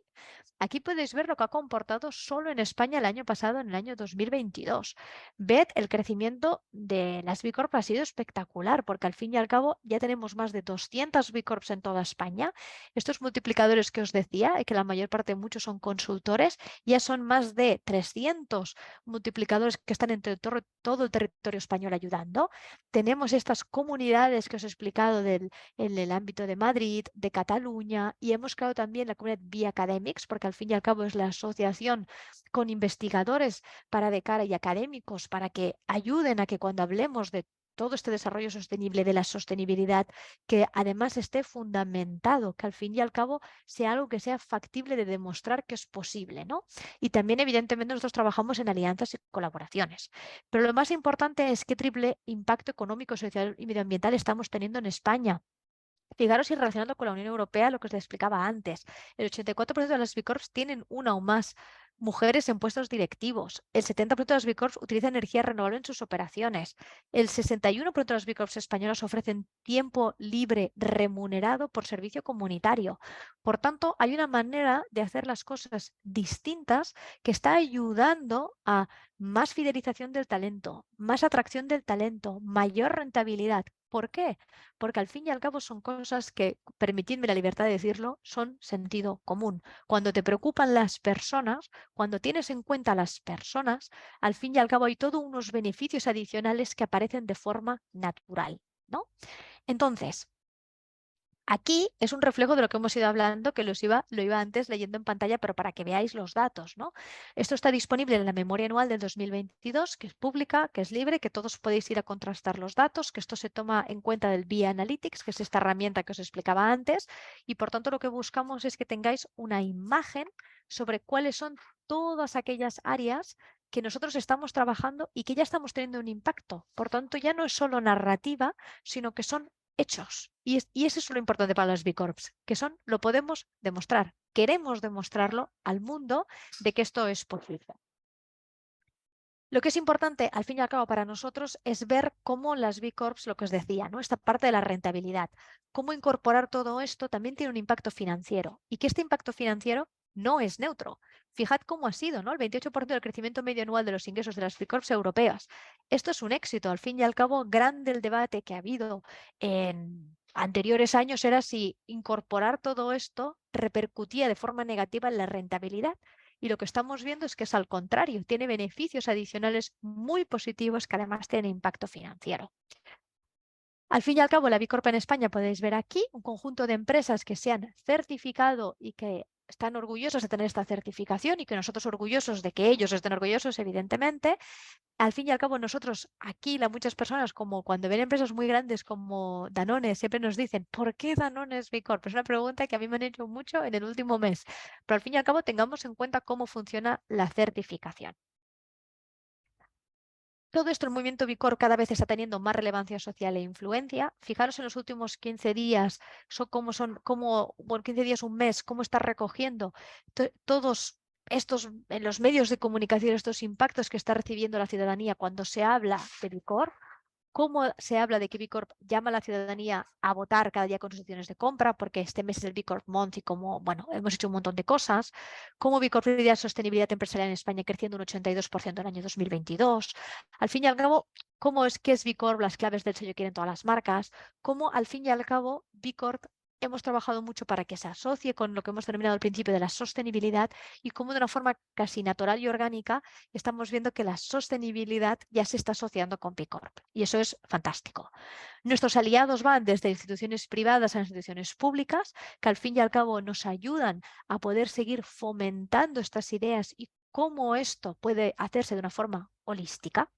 Aquí podéis ver lo que ha comportado solo en España el año pasado, en el año 2022. Ved el crecimiento de las B Corp ha sido espectacular, porque al fin y al cabo ya tenemos más de 200 B Corps en toda España. Estos multiplicadores que os decía, que la mayor parte, muchos son consultores, ya son más de 300 multiplicadores que están entre todo el territorio español ayudando. Tenemos estas comunidades que os he explicado en el ámbito de Madrid, de Cataluña, y hemos creado también la comunidad B Academics, porque al fin y al cabo es la asociación con investigadores para de cara y académicos para que ayuden a que cuando hablemos de todo este desarrollo sostenible, de la sostenibilidad, que además esté fundamentado, que al fin y al cabo sea algo que sea factible de demostrar que es posible, ¿no? Y también, evidentemente, nosotros trabajamos en alianzas y colaboraciones. Pero lo más importante es qué triple impacto económico, social y medioambiental estamos teniendo en España. Fijaros y relacionando con la Unión Europea lo que os explicaba antes. El 84% de las B Corps tienen una o más mujeres en puestos directivos. El 70% de las B Corps utilizan energía renovable en sus operaciones. El 61% de las B Corps españolas ofrecen tiempo libre remunerado por servicio comunitario. Por tanto, hay una manera de hacer las cosas distintas que está ayudando a más fidelización del talento, más atracción del talento, mayor rentabilidad. ¿Por qué? Porque al fin y al cabo son cosas que, permitidme la libertad de decirlo, son sentido común. Cuando te preocupan las personas, cuando tienes en cuenta a las personas, al fin y al cabo hay todos unos beneficios adicionales que aparecen de forma natural, ¿no? Entonces, aquí es un reflejo de lo que hemos ido hablando, que lo iba antes leyendo en pantalla, pero para que veáis los datos, ¿no? Esto está disponible en la memoria anual del 2022, que es pública, que es libre, que todos podéis ir a contrastar los datos, que esto se toma en cuenta del BI Analytics, que es esta herramienta que os explicaba antes, y por tanto lo que buscamos es que tengáis una imagen sobre cuáles son todas aquellas áreas que nosotros estamos trabajando y que ya estamos teniendo un impacto. Por tanto, ya no es solo narrativa, sino que son hechos. Y eso es lo importante para las B Corps, que son, lo podemos demostrar. Queremos demostrarlo al mundo de que esto es posible. Lo que es importante, al fin y al cabo, para nosotros es ver cómo las B Corps, lo que os decía, ¿no? Esta parte de la rentabilidad, cómo incorporar todo esto también tiene un impacto financiero y que este impacto financiero no es neutro. Fijad cómo ha sido, ¿no? El 28% del crecimiento medio anual de los ingresos de las B Corps europeas. Esto es un éxito. Al fin y al cabo, grande el debate que ha habido en anteriores años era si incorporar todo esto repercutía de forma negativa en la rentabilidad. Y lo que estamos viendo es que es al contrario, tiene beneficios adicionales muy positivos que además tienen impacto financiero. Al fin y al cabo, la B Corp en España podéis ver aquí un conjunto de empresas que se han certificado y que están orgullosos de tener esta certificación y que nosotros orgullosos de que ellos estén orgullosos, evidentemente. Al fin y al cabo, nosotros aquí, muchas personas, como cuando ven empresas muy grandes como Danone, siempre nos dicen, ¿por qué Danone es B Corp? Es una pregunta que a mí me han hecho mucho en el último mes. Pero al fin y al cabo, tengamos en cuenta cómo funciona la certificación. Todo esto, el movimiento B Corp cada vez está teniendo más relevancia social e influencia. Fijaros en los últimos 15 días, bueno, 15 días, un mes, cómo está recogiendo todos estos, en los medios de comunicación, estos impactos que está recibiendo la ciudadanía cuando se habla de B Corp. Cómo se habla de que B Corp llama a la ciudadanía a votar cada día con sus opciones de compra, porque este mes es el B Corp Month y como, bueno, hemos hecho un montón de cosas. Cómo B Corp lidera sostenibilidad empresarial en España creciendo un 82% en el año 2022. Al fin y al cabo, cómo es que es B Corp, las claves del sello quieren todas las marcas. Cómo al fin y al cabo B Corp hemos trabajado mucho para que se asocie con lo que hemos denominado al principio de la sostenibilidad y cómo de una forma casi natural y orgánica estamos viendo que la sostenibilidad ya se está asociando con B Corp. Y eso es fantástico. Nuestros aliados van desde instituciones privadas a instituciones públicas, que al fin y al cabo nos ayudan a poder seguir fomentando estas ideas y cómo esto puede hacerse de una forma holística.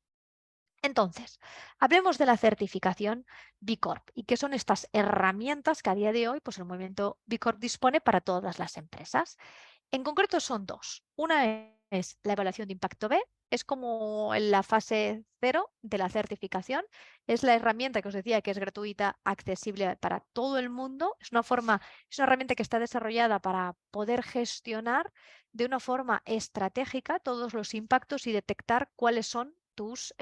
Entonces, hablemos de la certificación B Corp y qué son estas herramientas que a día de hoy pues el movimiento B Corp dispone para todas las empresas. En concreto son dos. Una es la evaluación de impacto B, es como en la fase 0 de la certificación. Es la herramienta que os decía que es gratuita, accesible para todo el mundo. Es una herramienta que está desarrollada para poder gestionar de una forma estratégica todos los impactos y detectar cuáles son tus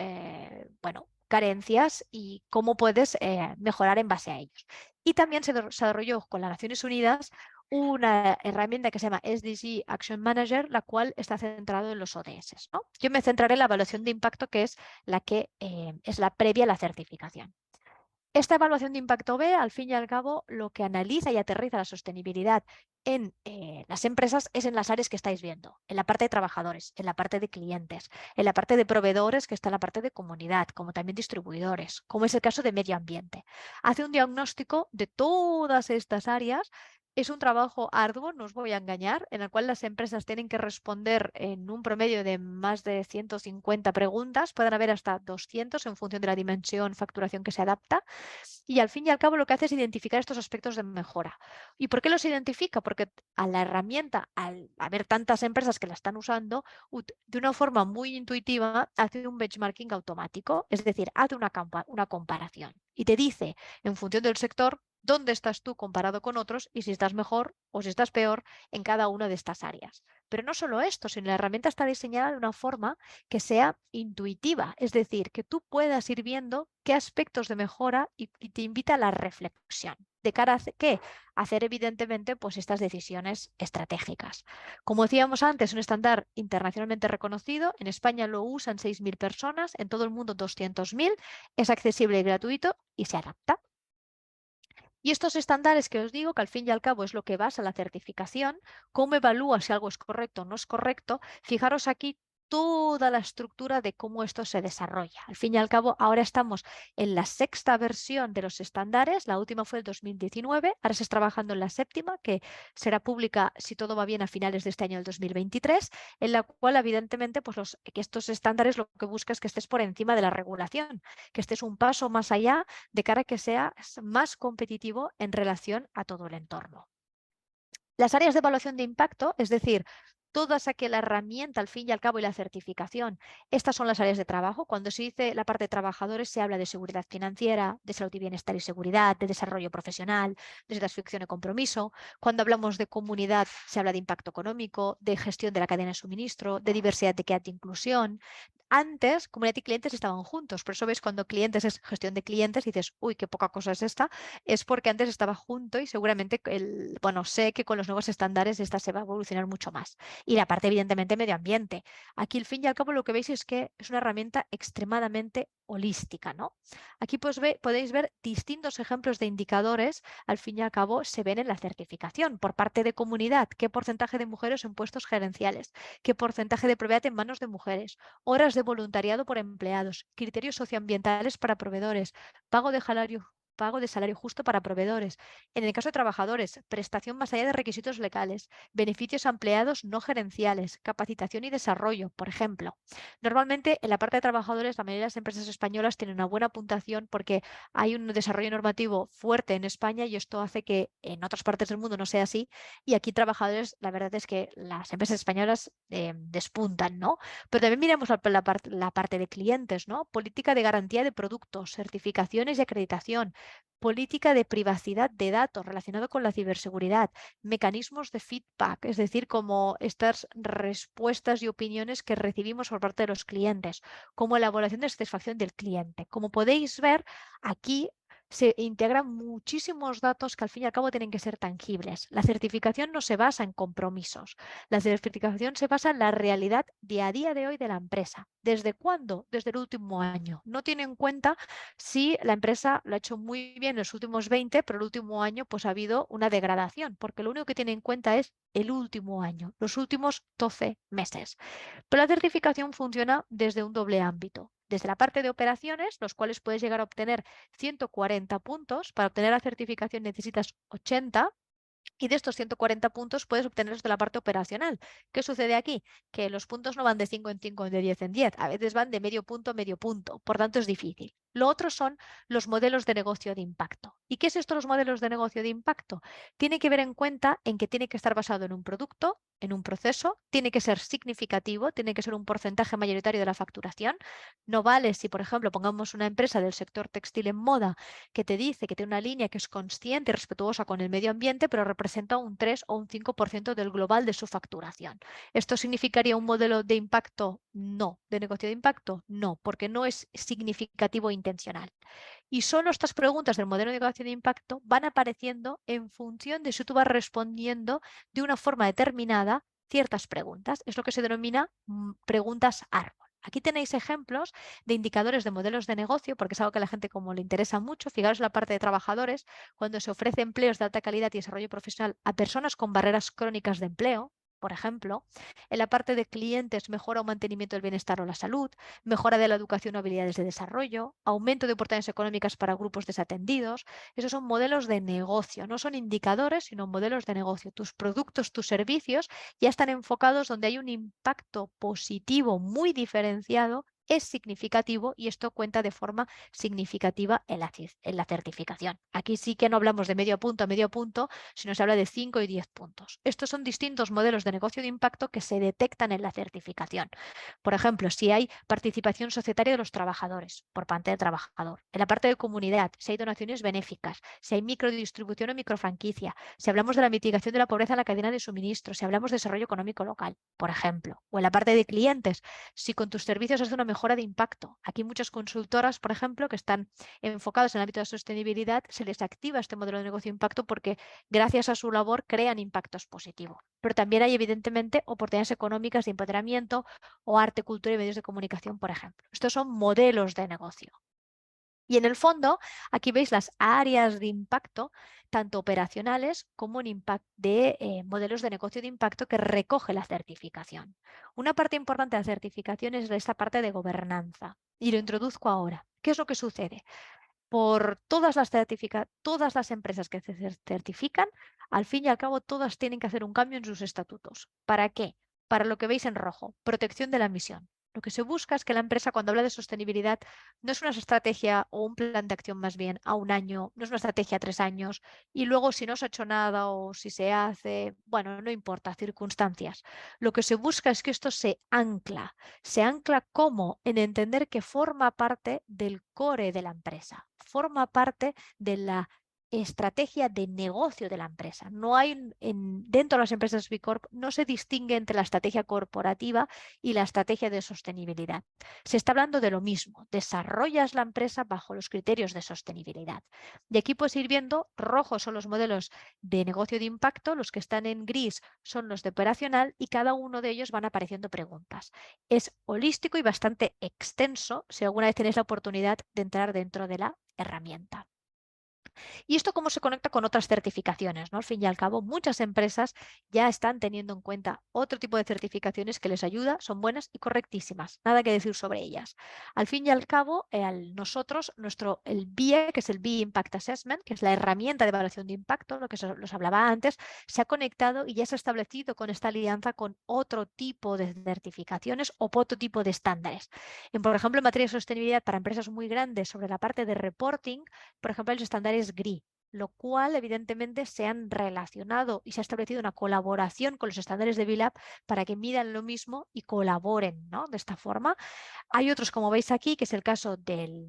carencias y cómo puedes mejorar en base a ellos. Y también se desarrolló con las Naciones Unidas una herramienta que se llama SDG Action Manager, la cual está centrada en los ODS, ¿no? Yo me centraré en la evaluación de impacto, que es la que es la previa a la certificación. Esta evaluación de impacto B, al fin y al cabo, lo que analiza y aterriza la sostenibilidad en las empresas es en las áreas que estáis viendo, en la parte de trabajadores, en la parte de clientes, en la parte de proveedores, que está en la parte de comunidad, como también distribuidores, como es el caso de medio ambiente. Hace un diagnóstico de todas estas áreas. Es un trabajo arduo, no os voy a engañar, en el cual las empresas tienen que responder en un promedio de más de 150 preguntas, pueden haber hasta 200 en función de la dimensión, facturación que se adapta. Y al fin y al cabo lo que hace es identificar estos aspectos de mejora. ¿Y por qué los identifica? Porque a la herramienta, al haber tantas empresas que la están usando, de una forma muy intuitiva hace un benchmarking automático, es decir, hace una comparación y te dice, en función del sector, dónde estás tú comparado con otros y si estás mejor o si estás peor en cada una de estas áreas. Pero no solo esto, sino la herramienta está diseñada de una forma que sea intuitiva, es decir, que tú puedas ir viendo qué aspectos de mejora y te invita a la reflexión. ¿De cara a qué? Hacer evidentemente pues estas decisiones estratégicas. Como decíamos antes, un estándar internacionalmente reconocido, en España lo usan 6.000 personas, en todo el mundo 200.000, es accesible y gratuito y se adapta. Y estos estándares que os digo, que al fin y al cabo es lo que basa la certificación, cómo evalúa si algo es correcto o no es correcto, fijaros aquí toda la estructura de cómo esto se desarrolla. Al fin y al cabo, ahora estamos en la sexta versión de los estándares, la última fue el 2019, ahora se está trabajando en la séptima, que será pública, si todo va bien, a finales de este año, el 2023, en la cual evidentemente pues que estos estándares lo que busca es que estés por encima de la regulación, que estés un paso más allá de cara a que seas más competitivo en relación a todo el entorno. Las áreas de evaluación de impacto, es decir, toda aquella herramienta al fin y al cabo y la certificación, estas son las áreas de trabajo. Cuando se dice la parte de trabajadores se habla de seguridad financiera, de salud y bienestar y seguridad, de desarrollo profesional, de satisfacción y compromiso. Cuando hablamos de comunidad se habla de impacto económico, de gestión de la cadena de suministro, de diversidad, equidad e inclusión. Antes, comunidad y clientes estaban juntos, por eso ves cuando clientes es gestión de clientes y dices, uy, qué poca cosa es esta, es porque antes estaba junto y seguramente, bueno, sé que con los nuevos estándares esta se va a evolucionar mucho más. Y la parte, evidentemente, medio ambiente. Aquí, al fin y al cabo, lo que veis es que es una herramienta extremadamente holística, ¿no? Aquí pues podéis ver distintos ejemplos de indicadores, al fin y al cabo, se ven en la certificación. Por parte de comunidad, qué porcentaje de mujeres en puestos gerenciales, qué porcentaje de propiedad en manos de mujeres, horas de voluntariado por empleados, criterios socioambientales para proveedores, pago de salario justo para proveedores. En el caso de trabajadores, prestación más allá de requisitos legales, beneficios a empleados no gerenciales, capacitación y desarrollo, por ejemplo. Normalmente, en la parte de trabajadores, la mayoría de las empresas españolas tienen una buena puntuación porque hay un desarrollo normativo fuerte en España y esto hace que en otras partes del mundo no sea así. Y aquí trabajadores, la verdad es que las empresas españolas despuntan, ¿no? Pero también miremos la parte de clientes, ¿no? Política de garantía de productos, certificaciones y acreditación, política de privacidad de datos relacionado con la ciberseguridad, mecanismos de feedback, es decir, como estas respuestas y opiniones que recibimos por parte de los clientes, como elaboración de satisfacción del cliente. Como podéis ver, aquí se integran muchísimos datos que al fin y al cabo tienen que ser tangibles. La certificación no se basa en compromisos. La certificación se basa en la realidad de a día de hoy de la empresa. ¿Desde cuándo? Desde el último año. No tiene en cuenta si la empresa lo ha hecho muy bien en los últimos 20, pero el último año pues ha habido una degradación, porque lo único que tiene en cuenta es el último año, los últimos 12 meses. Pero la certificación funciona desde un doble ámbito. Desde la parte de operaciones, los cuales puedes llegar a obtener 140 puntos. Para obtener la certificación necesitas 80. Y de estos 140 puntos puedes obtenerlos de la parte operacional. ¿Qué sucede aquí? Que los puntos no van de 5 en 5, de 10 en 10. A veces van de medio punto a medio punto. Por tanto, es difícil. Lo otro son los modelos de negocio de impacto. ¿Y qué es esto, los modelos de negocio de impacto? Tiene que ver en cuenta en que tiene que estar basado en un producto, en un proceso, tiene que ser significativo, tiene que ser un porcentaje mayoritario de la facturación. No vale si, por ejemplo, pongamos una empresa del sector textil en moda que te dice que tiene una línea que es consciente y respetuosa con el medio ambiente, pero representa un 3 o un 5% del global de su facturación. ¿Esto significaría un modelo de impacto? No. ¿De negocio de impacto? No, porque no es significativo e intencional. Y solo estas preguntas del modelo de negocio de impacto van apareciendo en función de si tú vas respondiendo de una forma determinada ciertas preguntas. Es lo que se denomina preguntas árbol. Aquí tenéis ejemplos de indicadores de modelos de negocio, porque es algo que a la gente como le interesa mucho. Fijaros en la parte de trabajadores, cuando se ofrece empleos de alta calidad y desarrollo profesional a personas con barreras crónicas de empleo, por ejemplo. En la parte de clientes, mejora o mantenimiento del bienestar o la salud, mejora de la educación o habilidades de desarrollo, aumento de oportunidades económicas para grupos desatendidos. Esos son modelos de negocio, no son indicadores, sino modelos de negocio. Tus productos, tus servicios ya están enfocados donde hay un impacto positivo muy diferenciado es significativo y esto cuenta de forma significativa en la certificación. Aquí sí que no hablamos de medio punto a medio punto, sino se habla de 5 y 10 puntos. Estos son distintos modelos de negocio de impacto que se detectan en la certificación. Por ejemplo, si hay participación societaria de los trabajadores por parte del trabajador, en la parte de comunidad, si hay donaciones benéficas, si hay microdistribución o microfranquicia, si hablamos de la mitigación de la pobreza en la cadena de suministro, si hablamos de desarrollo económico local, por ejemplo, o en la parte de clientes, si con tus servicios haces una mejora de impacto. Aquí muchas consultoras, por ejemplo, que están enfocadas en el ámbito de la sostenibilidad, se les activa este modelo de negocio de impacto porque gracias a su labor crean impactos positivos. Pero también hay evidentemente oportunidades económicas de empoderamiento o arte, cultura y medios de comunicación, por ejemplo. Estos son modelos de negocio. Y en el fondo, aquí veis las áreas de impacto, tanto operacionales como de modelos de negocio de impacto que recoge la certificación. Una parte importante de la certificación es esta parte de gobernanza. Y lo introduzco ahora. ¿Qué es lo que sucede? Por todas las empresas que se certifican, al fin y al cabo todas tienen que hacer un cambio en sus estatutos. ¿Para qué? Para lo que veis en rojo, protección de la misión. Lo que se busca es que la empresa, cuando habla de sostenibilidad, no es una estrategia o un plan de acción más bien a un año, no es una estrategia a 3 años, y luego si no se ha hecho nada o si se hace, bueno, no importa, circunstancias. Lo que se busca es que esto se ancla. ¿Se ancla cómo? En entender que forma parte del core de la empresa, forma parte de la estrategia de negocio de la empresa. No hay dentro de las empresas B Corp no se distingue entre la estrategia corporativa y la estrategia de sostenibilidad. Se está hablando de lo mismo. Desarrollas la empresa bajo los criterios de sostenibilidad. Y aquí puedes ir viendo, rojos son los modelos de negocio de impacto, los que están en gris son los de operacional y cada uno de ellos van apareciendo preguntas. Es holístico y bastante extenso si alguna vez tenéis la oportunidad de entrar dentro de la herramienta. ¿Y esto cómo se conecta con otras certificaciones? ¿No? Al fin y al cabo, muchas empresas ya están teniendo en cuenta otro tipo de certificaciones que les ayuda, son buenas y correctísimas. Nada que decir sobre ellas. Al fin y al cabo, nosotros, el BIE, que es el BIE Impact Assessment, que es la herramienta de evaluación de impacto, lo que os hablaba antes, se ha conectado y ya se ha establecido con esta alianza con otro tipo de certificaciones o otro tipo de estándares. Por ejemplo, en materia de sostenibilidad para empresas muy grandes sobre la parte de reporting, por ejemplo, los estándares GRI, lo cual evidentemente se han relacionado y se ha establecido una colaboración con los estándares de BILAB para que midan lo mismo y colaboren, ¿no? De esta forma. Hay otros, como veis aquí, que es el caso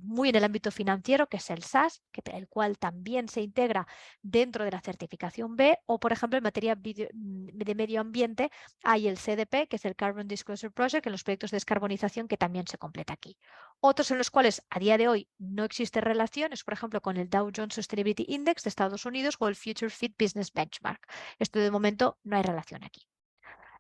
muy en el ámbito financiero, que es el SAS, el cual también se integra dentro de la certificación B, o por ejemplo en materia de medio ambiente hay el CDP, que es el Carbon Disclosure Project, en los proyectos de descarbonización que también se completa aquí. Otros en los cuales a día de hoy no existe relación es, por ejemplo, con el Dow Jones Sustainability Index de Estados Unidos o el Future Fit Business Benchmark. Esto de momento no hay relación aquí.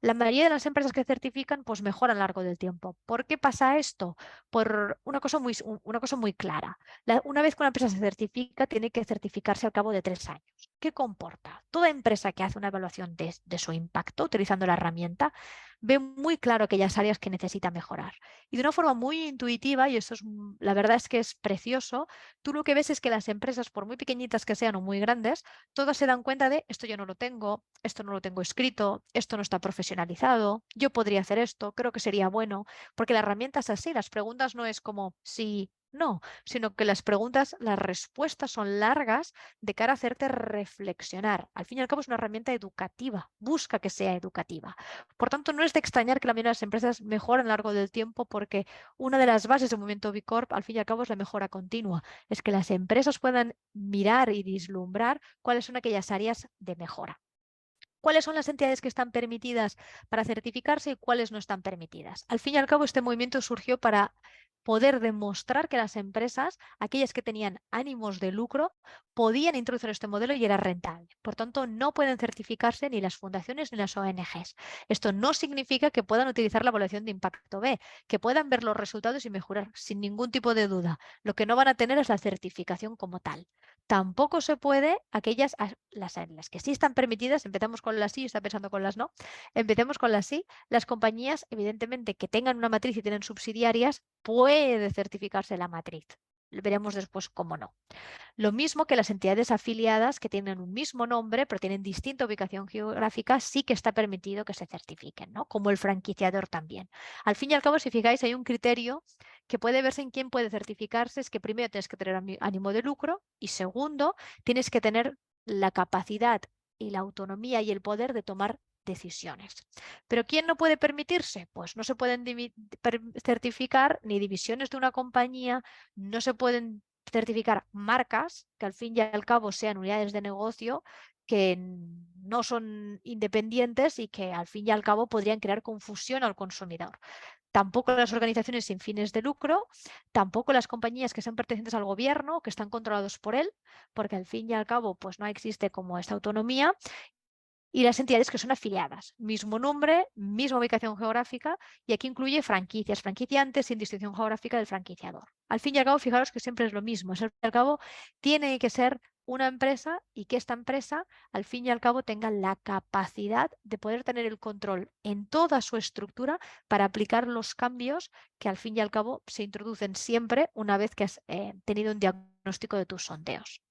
La mayoría de las empresas que certifican pues mejoran a lo largo del tiempo. ¿Por qué pasa esto? Por una cosa muy clara. Una vez que una empresa se certifica, tiene que certificarse al cabo de 3 años. ¿Qué comporta? Toda empresa que hace una evaluación de su impacto utilizando la herramienta ve muy claro aquellas áreas que necesita mejorar. Y de una forma muy intuitiva, y eso la verdad es que es precioso, tú lo que ves es que las empresas, por muy pequeñitas que sean o muy grandes, todas se dan cuenta de esto yo no lo tengo, esto no lo tengo escrito, esto no está profesionalizado, yo podría hacer esto, creo que sería bueno, porque la herramienta es así, las preguntas no es como sí, no, sino que las preguntas, las respuestas son largas de cara a hacerte reflexionar. Al fin y al cabo es una herramienta educativa, busca que sea educativa. Por tanto, no es de extrañar que la mayoría de las empresas mejoren a lo largo del tiempo porque una de las bases del movimiento B Corp al fin y al cabo es la mejora continua, es que las empresas puedan mirar y vislumbrar cuáles son aquellas áreas de mejora. ¿Cuáles son las entidades que están permitidas para certificarse y cuáles no están permitidas? Al fin y al cabo, este movimiento surgió para poder demostrar que las empresas, aquellas que tenían ánimos de lucro, podían introducir este modelo y era rentable. Por tanto, no pueden certificarse ni las fundaciones ni las ONGs. Esto no significa que puedan utilizar la evaluación de impacto B, que puedan ver los resultados y mejorar sin ningún tipo de duda. Lo que no van a tener es la certificación como tal. Tampoco se puede las que sí están permitidas, empezamos con las sí, está pensando con las no, empecemos con las sí, las compañías evidentemente que tengan una matriz y tienen subsidiarias, puede certificarse la matriz. Veremos después cómo no. Lo mismo que las entidades afiliadas que tienen un mismo nombre, pero tienen distinta ubicación geográfica, sí que está permitido que se certifiquen, ¿no? Como el franquiciador también. Al fin y al cabo, si fijáis, hay un criterio que puede verse en quién puede certificarse, es que primero tienes que tener ánimo de lucro y segundo, tienes que tener la capacidad y la autonomía y el poder de tomar decisiones. ¿Pero quién no puede permitirse? Pues no se pueden certificar ni divisiones de una compañía, no se pueden certificar marcas que al fin y al cabo sean unidades de negocio que no son independientes y que al fin y al cabo podrían crear confusión al consumidor. Tampoco las organizaciones sin fines de lucro, tampoco las compañías que sean pertenecientes al gobierno, que están controlados por él, porque al fin y al cabo pues no existe como esta autonomía, y las entidades que son afiliadas. Mismo nombre, misma ubicación geográfica y aquí incluye franquicias, franquiciantes sin distinción geográfica del franquiciador. Al fin y al cabo, fijaros que siempre es lo mismo. Al fin y al cabo, tiene que ser una empresa y que esta empresa, al fin y al cabo, tenga la capacidad de poder tener el control en toda su estructura para aplicar los cambios que al fin y al cabo se introducen siempre una vez que has tenido un diagnóstico de tus sondeos.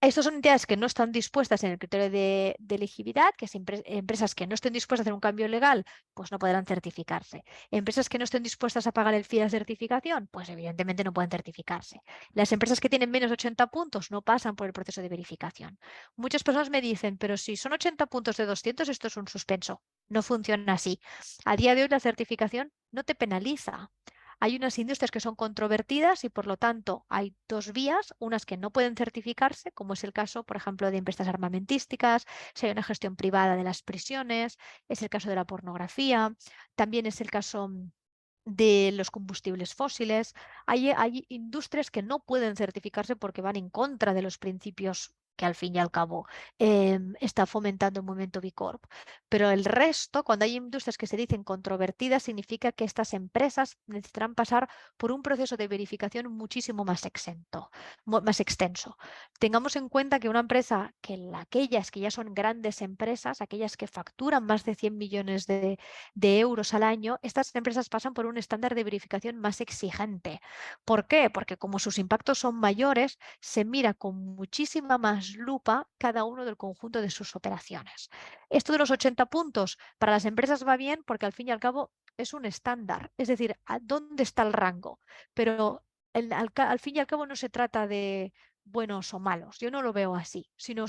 Estas son entidades que no están dispuestas en el criterio de elegibilidad, que es empresas que no estén dispuestas a hacer un cambio legal, pues no podrán certificarse. Empresas que no estén dispuestas a pagar el fee de certificación, pues evidentemente no pueden certificarse. Las empresas que tienen menos 80 puntos no pasan por el proceso de verificación. Muchas personas me dicen, pero si son 80 puntos de 200, esto es un suspenso. No funciona así. A día de hoy la certificación no te penaliza. Hay unas industrias que son controvertidas y por lo tanto hay dos vías, unas que no pueden certificarse, como es el caso, por ejemplo, de empresas armamentísticas, si hay una gestión privada de las prisiones, es el caso de la pornografía, también es el caso de los combustibles fósiles. Hay industrias que no pueden certificarse porque van en contra de los principios que al fin y al cabo está fomentando el movimiento B Corp. Pero el resto, cuando hay industrias que se dicen controvertidas, significa que estas empresas necesitarán pasar por un proceso de verificación muchísimo más más extenso. Tengamos en cuenta que una empresa, aquellas que ya son grandes empresas, aquellas que facturan más de 100 millones de euros al año, estas empresas pasan por un estándar de verificación más exigente. ¿Por qué? Porque como sus impactos son mayores, se mira con muchísima más lupa cada uno del conjunto de sus operaciones. Esto de los 80 puntos para las empresas va bien porque al fin y al cabo es un estándar, es decir, ¿a dónde está el rango? Pero al fin y al cabo no se trata de buenos o malos. Yo no lo veo así, sino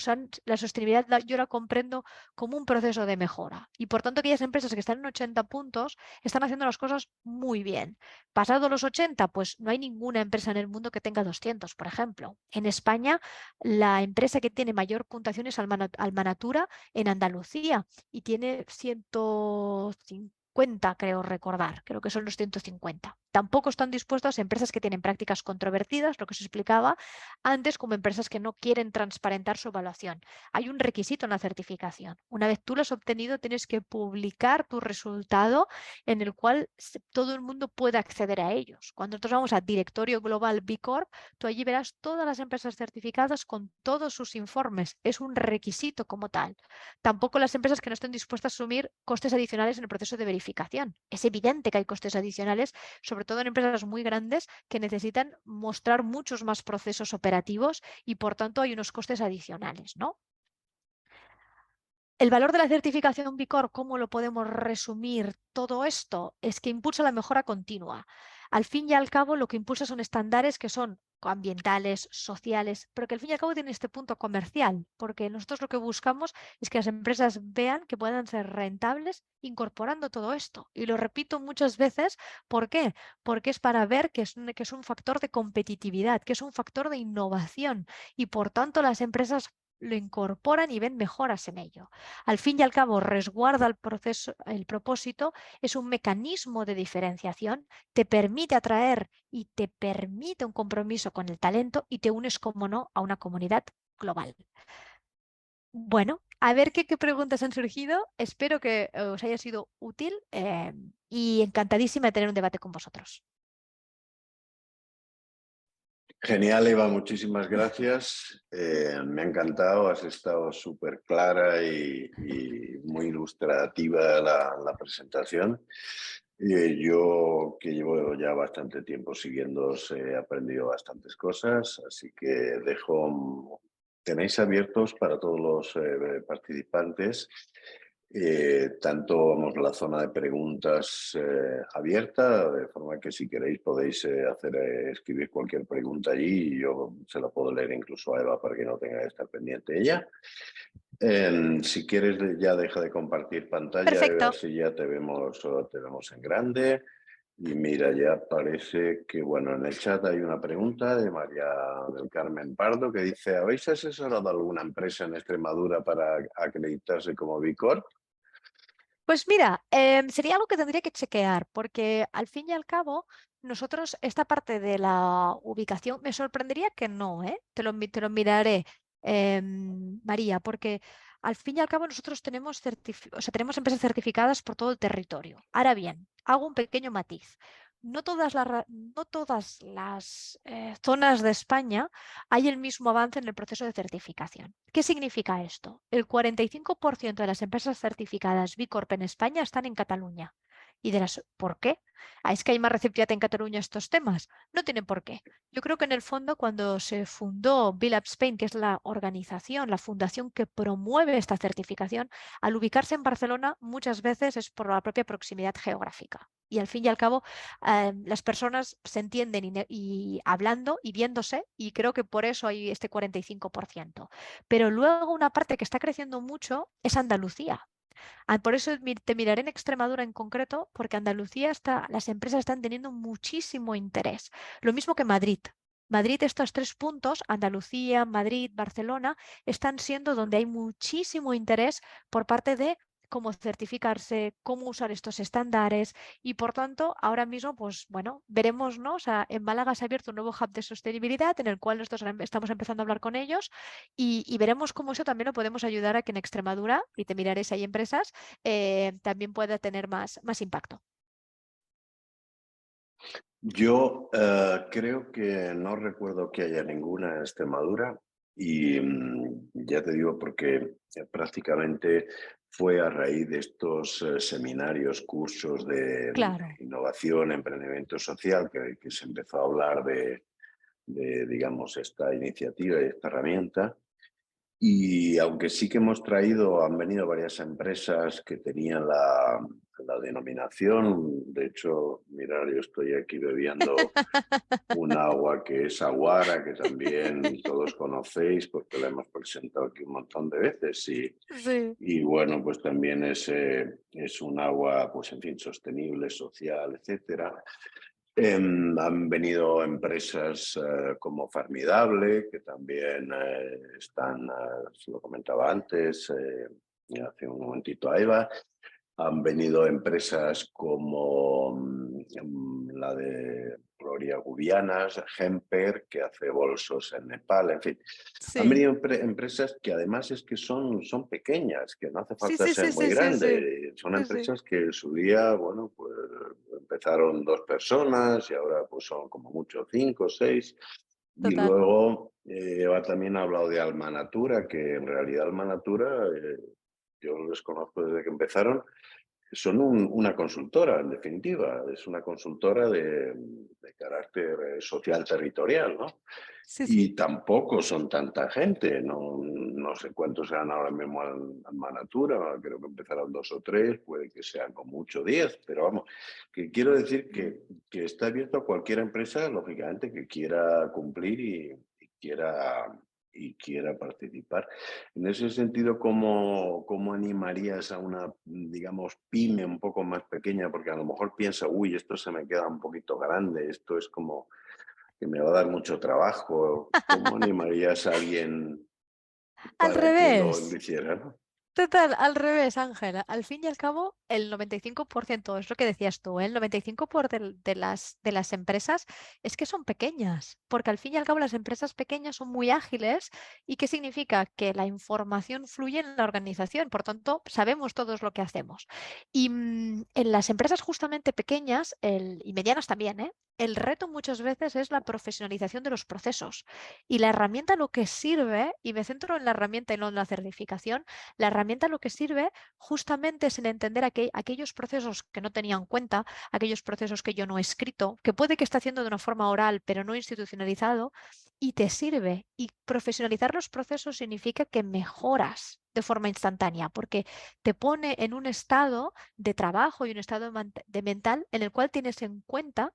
la sostenibilidad yo la comprendo como un proceso de mejora. Y por tanto, aquellas empresas que están en 80 puntos están haciendo las cosas muy bien. Pasado los 80, pues no hay ninguna empresa en el mundo que tenga 200, por ejemplo. En España, la empresa que tiene mayor puntuación es Almanatura en Andalucía y tiene 150, creo recordar, creo que son los 150. Tampoco están dispuestas empresas que tienen prácticas controvertidas, lo que se explicaba antes, como empresas que no quieren transparentar su evaluación. Hay un requisito en la certificación. Una vez tú lo has obtenido, tienes que publicar tu resultado en el cual todo el mundo pueda acceder a ellos. Cuando nosotros vamos a Directorio Global B Corp, tú allí verás todas las empresas certificadas con todos sus informes. Es un requisito como tal. Tampoco las empresas que no estén dispuestas a asumir costes adicionales en el proceso de verificación. Es evidente que hay costes adicionales, sobre todo en empresas muy grandes que necesitan mostrar muchos más procesos operativos y por tanto hay unos costes adicionales, ¿no? El valor de la certificación B Corp, ¿cómo lo podemos resumir todo esto? Es que impulsa la mejora continua. Al fin y al cabo, lo que impulsa son estándares que son ambientales, sociales, pero que al fin y al cabo tienen este punto comercial, porque nosotros lo que buscamos es que las empresas vean que puedan ser rentables incorporando todo esto. Y lo repito muchas veces, ¿por qué? Porque es para ver que es un factor de competitividad, que es un factor de innovación y por tanto las empresas lo incorporan y ven mejoras en ello. Al fin y al cabo, resguarda el propósito, es un mecanismo de diferenciación, te permite atraer y te permite un compromiso con el talento y te unes, como no, a una comunidad global. Bueno, a ver qué preguntas han surgido. Espero que os haya sido útil y encantadísima de tener un debate con vosotros. Genial, Eva, muchísimas gracias. Me ha encantado, has estado súper clara y muy ilustrativa la presentación. Yo que llevo ya bastante tiempo siguiéndoos, he aprendido bastantes cosas, así que tenéis abiertos para todos los participantes, tanto vamos, la zona de preguntas abierta, de forma que si queréis podéis escribir cualquier pregunta allí y yo se la puedo leer incluso a Eva para que no tenga que estar pendiente ella. Si quieres, ya deja de compartir pantalla, Eva, Perfecto. así ya te vemos en grande. Y mira, ya parece que, bueno, en el chat hay una pregunta de María del Carmen Pardo que dice: ¿habéis asesorado a alguna empresa en Extremadura para acreditarse como B Corp? Pues mira, sería algo que tendría que chequear, porque al fin y al cabo, nosotros esta parte de la ubicación, me sorprendería que no, ¿eh? Te lo miraré, María, porque al fin y al cabo nosotros tenemos, o sea, tenemos empresas certificadas por todo el territorio. Ahora bien, hago un pequeño matiz. No todas las zonas de España hay el mismo avance en el proceso de certificación. ¿Qué significa esto? El 45% de las empresas certificadas B Corp en España están en Cataluña. ¿Por qué? ¿Es que hay más receptividad en Cataluña a estos temas? No tienen por qué. Yo creo que en el fondo cuando se fundó Bilab Spain, que es la organización, la fundación que promueve esta certificación, al ubicarse en Barcelona muchas veces es por la propia proximidad geográfica. Y al fin y al cabo, las personas se entienden y hablando y viéndose, y creo que por eso hay este 45%. Pero luego una parte que está creciendo mucho es Andalucía. Por eso te miraré en Extremadura en concreto, porque las empresas están teniendo muchísimo interés. Lo mismo que Madrid. Madrid, estos tres puntos, Andalucía, Madrid, Barcelona, están siendo donde hay muchísimo interés por parte de cómo certificarse, cómo usar estos estándares y por tanto ahora mismo pues bueno, veremos, ¿no? O sea, en Málaga se ha abierto un nuevo hub de sostenibilidad en el cual nosotros estamos empezando a hablar con ellos y veremos cómo eso también lo podemos ayudar a que en Extremadura, y te miraré si hay empresas, también pueda tener más impacto. Yo creo que no recuerdo que haya ninguna en Extremadura y ya te digo porque prácticamente fue a raíz de estos seminarios, cursos de Claro. innovación, emprendimiento social, que se empezó a hablar digamos, esta iniciativa y esta herramienta. Y aunque sí que han venido varias empresas que tenían la denominación, de hecho, mirar, yo estoy aquí bebiendo un agua que es Aguara, que también todos conocéis porque la hemos presentado aquí un montón de veces Sí. y bueno, pues también es un agua, pues en fin, sostenible, social, etcétera. Han venido empresas como Farmidable, que también están, se lo comentaba antes, hace un momentito a Eva. Han venido empresas como la de Gloria Gubianas, Hemper, que hace bolsos en Nepal, en fin. Han Sí. venido empresas que además es que son pequeñas, que no hace Sí, falta sí, ser sí, muy sí, sí, sí. grande. Son Sí, sí. empresas que en su día, bueno, pues empezaron 2 personas y ahora pues son como mucho 5 o 6. Y Total. luego Eva también ha hablado de Alma Natura, que en realidad Alma Natura, yo les conozco desde que empezaron, son una consultora, en definitiva, es una consultora de carácter social territorial, ¿no? Sí, sí. Y tampoco son tanta gente, no sé cuántos sean ahora mismo en Manatura, creo que empezaron 2 o 3, puede que sean con mucho 10, pero vamos, que quiero decir Mm. que está abierto a cualquier empresa, lógicamente, que quiera cumplir y quiera participar. En ese sentido, ¿cómo animarías a una, digamos, pyme un poco más pequeña? Porque a lo mejor piensa, uy, esto se me queda un poquito grande, esto es como que me va a dar mucho trabajo. ¿Cómo animarías a alguien Al para que lo revés. hiciera, no? Total, al revés, Ángela. Al fin y al cabo, el 95% es lo que decías tú, ¿eh? El 95% de las empresas es que son pequeñas, porque al fin y al cabo las empresas pequeñas son muy ágiles. ¿Y qué significa? Que la información fluye en la organización, por tanto, sabemos todos lo que hacemos. Y en las empresas justamente pequeñas y medianas también, ¿eh? el reto muchas veces es la profesionalización de los procesos. Y la herramienta lo que sirve, y me centro en la herramienta y no en la certificación, la herramienta lo que sirve justamente es en entender aquellos procesos que no tenía en cuenta, aquellos procesos que yo no he escrito, que puede que esté haciendo de una forma oral, pero no institucionalizado, y te sirve. Y profesionalizar los procesos significa que mejoras de forma instantánea, porque te pone en un estado de trabajo y un estado de mental en el cual tienes en cuenta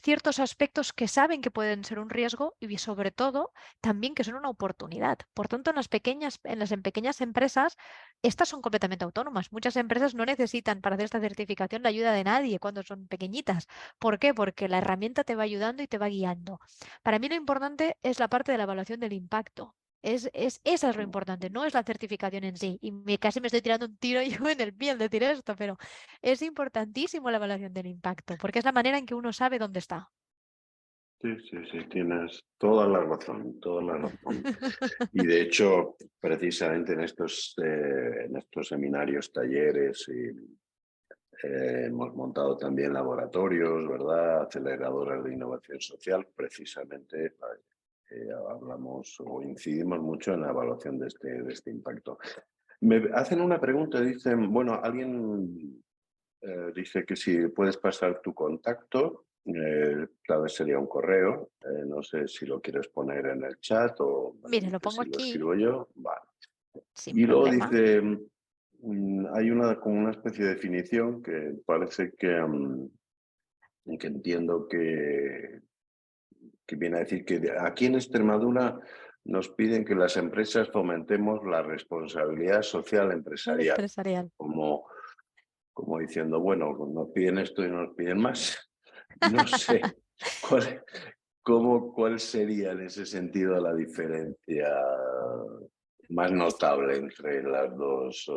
ciertos aspectos que saben que pueden ser un riesgo y sobre todo también que son una oportunidad. Por tanto, en pequeñas empresas, estas son completamente autónomas. Muchas empresas no necesitan para hacer esta certificación la ayuda de nadie cuando son pequeñitas. ¿Por qué? Porque la herramienta te va ayudando y te va guiando. Para mí lo importante es la parte de la evaluación del impacto. Esa es lo importante, no es la certificación en sí. Y casi me estoy tirando un tiro yo en el pie al decir esto, pero es importantísimo la evaluación del impacto, porque es la manera en que uno sabe dónde está. Sí, sí, sí, tienes toda la razón, toda la razón. Y de hecho, precisamente en estos seminarios, talleres, hemos montado también laboratorios, ¿verdad? Aceleradoras de innovación social, precisamente hablamos o incidimos mucho en la evaluación de este impacto. Me hacen una pregunta, dicen, bueno, alguien dice que si puedes pasar tu contacto, tal vez sería un correo, no sé si lo quieres poner en el chat o me lo Mire, lo dices pongo si lo aquí escribo yo. Vale. sin Y luego problema. dice, hay como una especie de definición que parece que entiendo que viene a decir que aquí en Extremadura nos piden que las empresas fomentemos la responsabilidad social Al empresarial, empresarial. como, como diciendo, bueno, nos piden esto y nos piden más. No sé cuál, cuál sería en ese sentido la diferencia más notable entre las dos.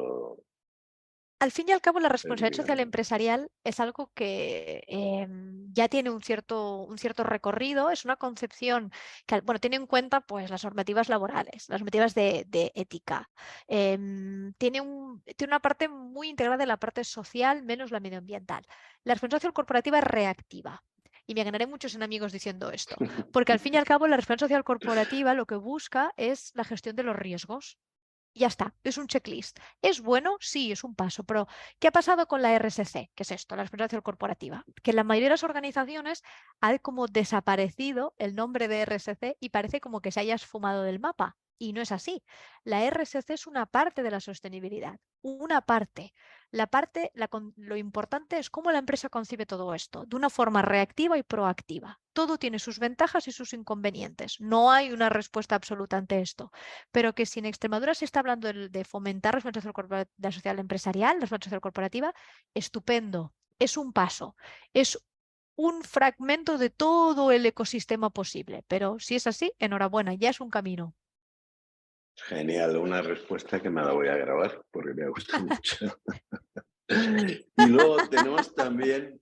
Al fin y al cabo, la responsabilidad social Digamos. empresarial es algo que ya tiene un cierto recorrido, es una concepción que bueno, tiene en cuenta pues, las normativas laborales, las normativas de ética. Tiene una parte muy integrada de la parte social, menos la medioambiental. La responsabilidad social corporativa es reactiva. Y me ganaré muchos enemigos diciendo esto, porque al fin y al cabo la responsabilidad social corporativa lo que busca es la gestión de los riesgos. Ya está, es un checklist. ¿Es bueno? Sí, es un paso, pero ¿qué ha pasado con la RSC? ¿Qué es esto? La responsabilidad corporativa. Que en la mayoría de las organizaciones ha como desaparecido el nombre de RSC y parece como que se haya esfumado del mapa. Y no es así. La RSC es una parte de la sostenibilidad, una parte. Lo importante es cómo la empresa concibe todo esto, de una forma reactiva y proactiva. Todo tiene sus ventajas y sus inconvenientes. No hay una respuesta absoluta ante esto, pero que si en Extremadura se está hablando de fomentar la responsabilidad social empresarial, la responsabilidad social corporativa, estupendo, es un paso, es un fragmento de todo el ecosistema posible, pero si es así, enhorabuena, ya es un camino. Genial, una respuesta que me la voy a grabar porque me gusta mucho. Y luego tenemos también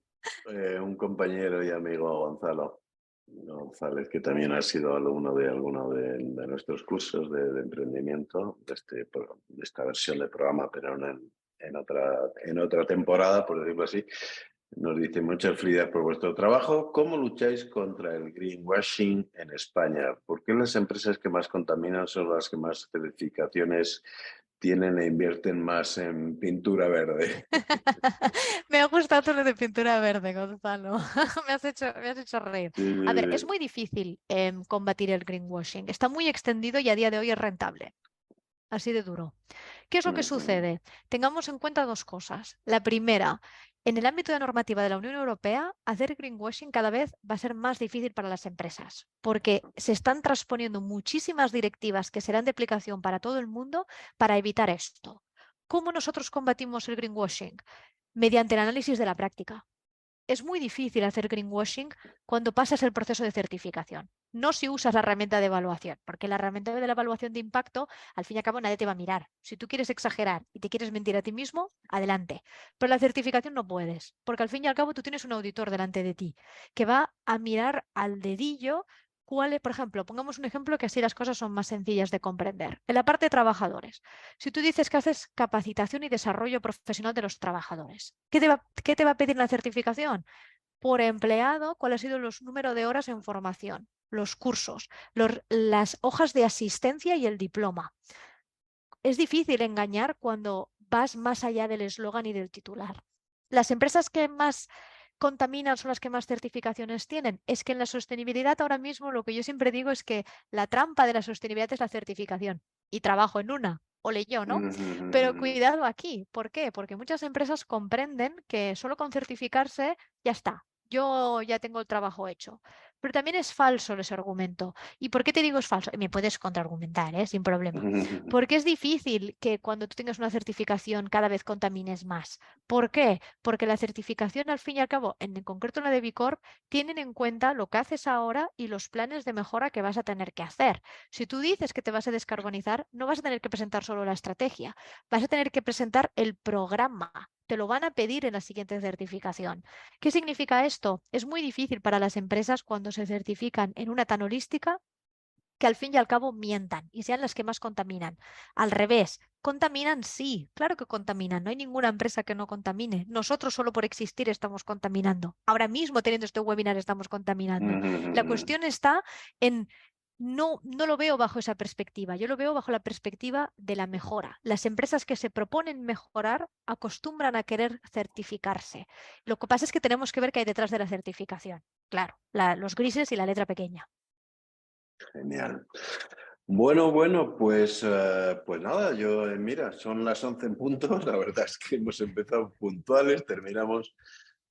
un compañero y amigo, Gonzalo González, que también ha sido alumno de alguno de nuestros cursos de emprendimiento, de esta versión del programa, pero en otra temporada, por decirlo así. Nos dice muchas felicidades por vuestro trabajo. ¿Cómo lucháis contra el greenwashing en España? ¿Por qué las empresas que más contaminan son las que más certificaciones tienen e invierten más en pintura verde? Me ha gustado lo de pintura verde, Gonzalo. Me has hecho reír. A ver, es muy difícil combatir el greenwashing. Está muy extendido y a día de hoy es rentable. Así de duro. ¿Qué es lo que sucede? Tengamos en cuenta dos cosas. La primera, en el ámbito de normativa de la Unión Europea, hacer greenwashing cada vez va a ser más difícil para las empresas, porque se están transponiendo muchísimas directivas que serán de aplicación para todo el mundo para evitar esto. ¿Cómo nosotros combatimos el greenwashing? Mediante el análisis de la práctica. Es muy difícil hacer greenwashing cuando pasas el proceso de certificación. No si usas la herramienta de evaluación, porque la herramienta de la evaluación de impacto, al fin y al cabo, nadie te va a mirar. Si tú quieres exagerar y te quieres mentir a ti mismo, adelante. Pero la certificación no puedes, porque al fin y al cabo tú tienes un auditor delante de ti que va a mirar al dedillo por ejemplo, pongamos un ejemplo que así las cosas son más sencillas de comprender. En la parte de trabajadores, si tú dices que haces capacitación y desarrollo profesional de los trabajadores, ¿qué te va a pedir la certificación? por empleado cuál ha sido los número de horas en formación, los cursos, las hojas de asistencia y el diploma. Es difícil engañar cuando vas más allá del eslogan y del titular. Las empresas que más contaminan son las que más certificaciones tienen. Es que en la sostenibilidad ahora mismo lo que yo siempre digo es que la trampa de la sostenibilidad es la certificación. Y trabajo en una, ole yo, ¿no? Pero cuidado aquí. ¿Por qué? Porque muchas empresas comprenden que solo con certificarse ya está. Yo ya tengo el trabajo hecho. Pero también es falso ese argumento. ¿Y por qué te digo es falso? Me puedes contraargumentar, ¿eh? Sin problema. Porque es difícil que cuando tú tengas una certificación cada vez contamines más. ¿Por qué? Porque la certificación, al fin y al cabo, en concreto la de B Corp, tienen en cuenta lo que haces ahora y los planes de mejora que vas a tener que hacer. Si tú dices que te vas a descarbonizar, no vas a tener que presentar solo la estrategia, vas a tener que presentar el programa. Te lo van a pedir en la siguiente certificación. ¿Qué significa esto? Es muy difícil para las empresas cuando se certifican en una tan holística que al fin y al cabo mientan y sean las que más contaminan. Al revés, contaminan sí, claro que contaminan, no hay ninguna empresa que no contamine. Nosotros solo por existir estamos contaminando. Ahora mismo teniendo este webinar estamos contaminando. La cuestión está en... No lo veo bajo esa perspectiva, yo lo veo bajo la perspectiva de la mejora. Las empresas que se proponen mejorar acostumbran a querer certificarse. Lo que pasa es que tenemos que ver qué hay detrás de la certificación. Claro, los grises y la letra pequeña. Genial. Bueno, pues nada, mira, son las 11 en punto, la verdad es que hemos empezado puntuales, terminamos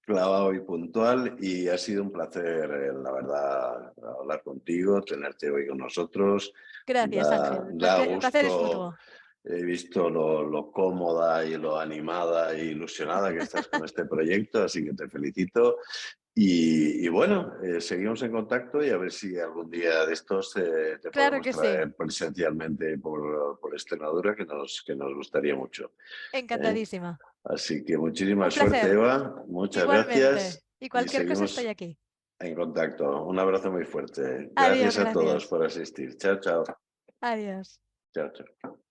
clavado y puntual y ha sido un placer, la verdad, hablar contigo, tenerte hoy con nosotros. Gracias, Ángel. Da El placer es gusto, mutuo. he visto lo cómoda y lo animada e ilusionada que estás con este proyecto, así que te felicito. Y bueno, seguimos en contacto y a ver si algún día de estos te Claro podemos que sí. traer presencialmente por Extremadura, que nos gustaría mucho. ¿Eh? Encantadísima. Así que muchísima Un suerte, placer. Eva. Muchas Igualmente. gracias Y y cualquier cosa estoy seguimos aquí. en contacto. Un abrazo muy fuerte. Adiós, Gracias a todos gracias. por asistir. Chao, chao. Adiós. Chao, chao.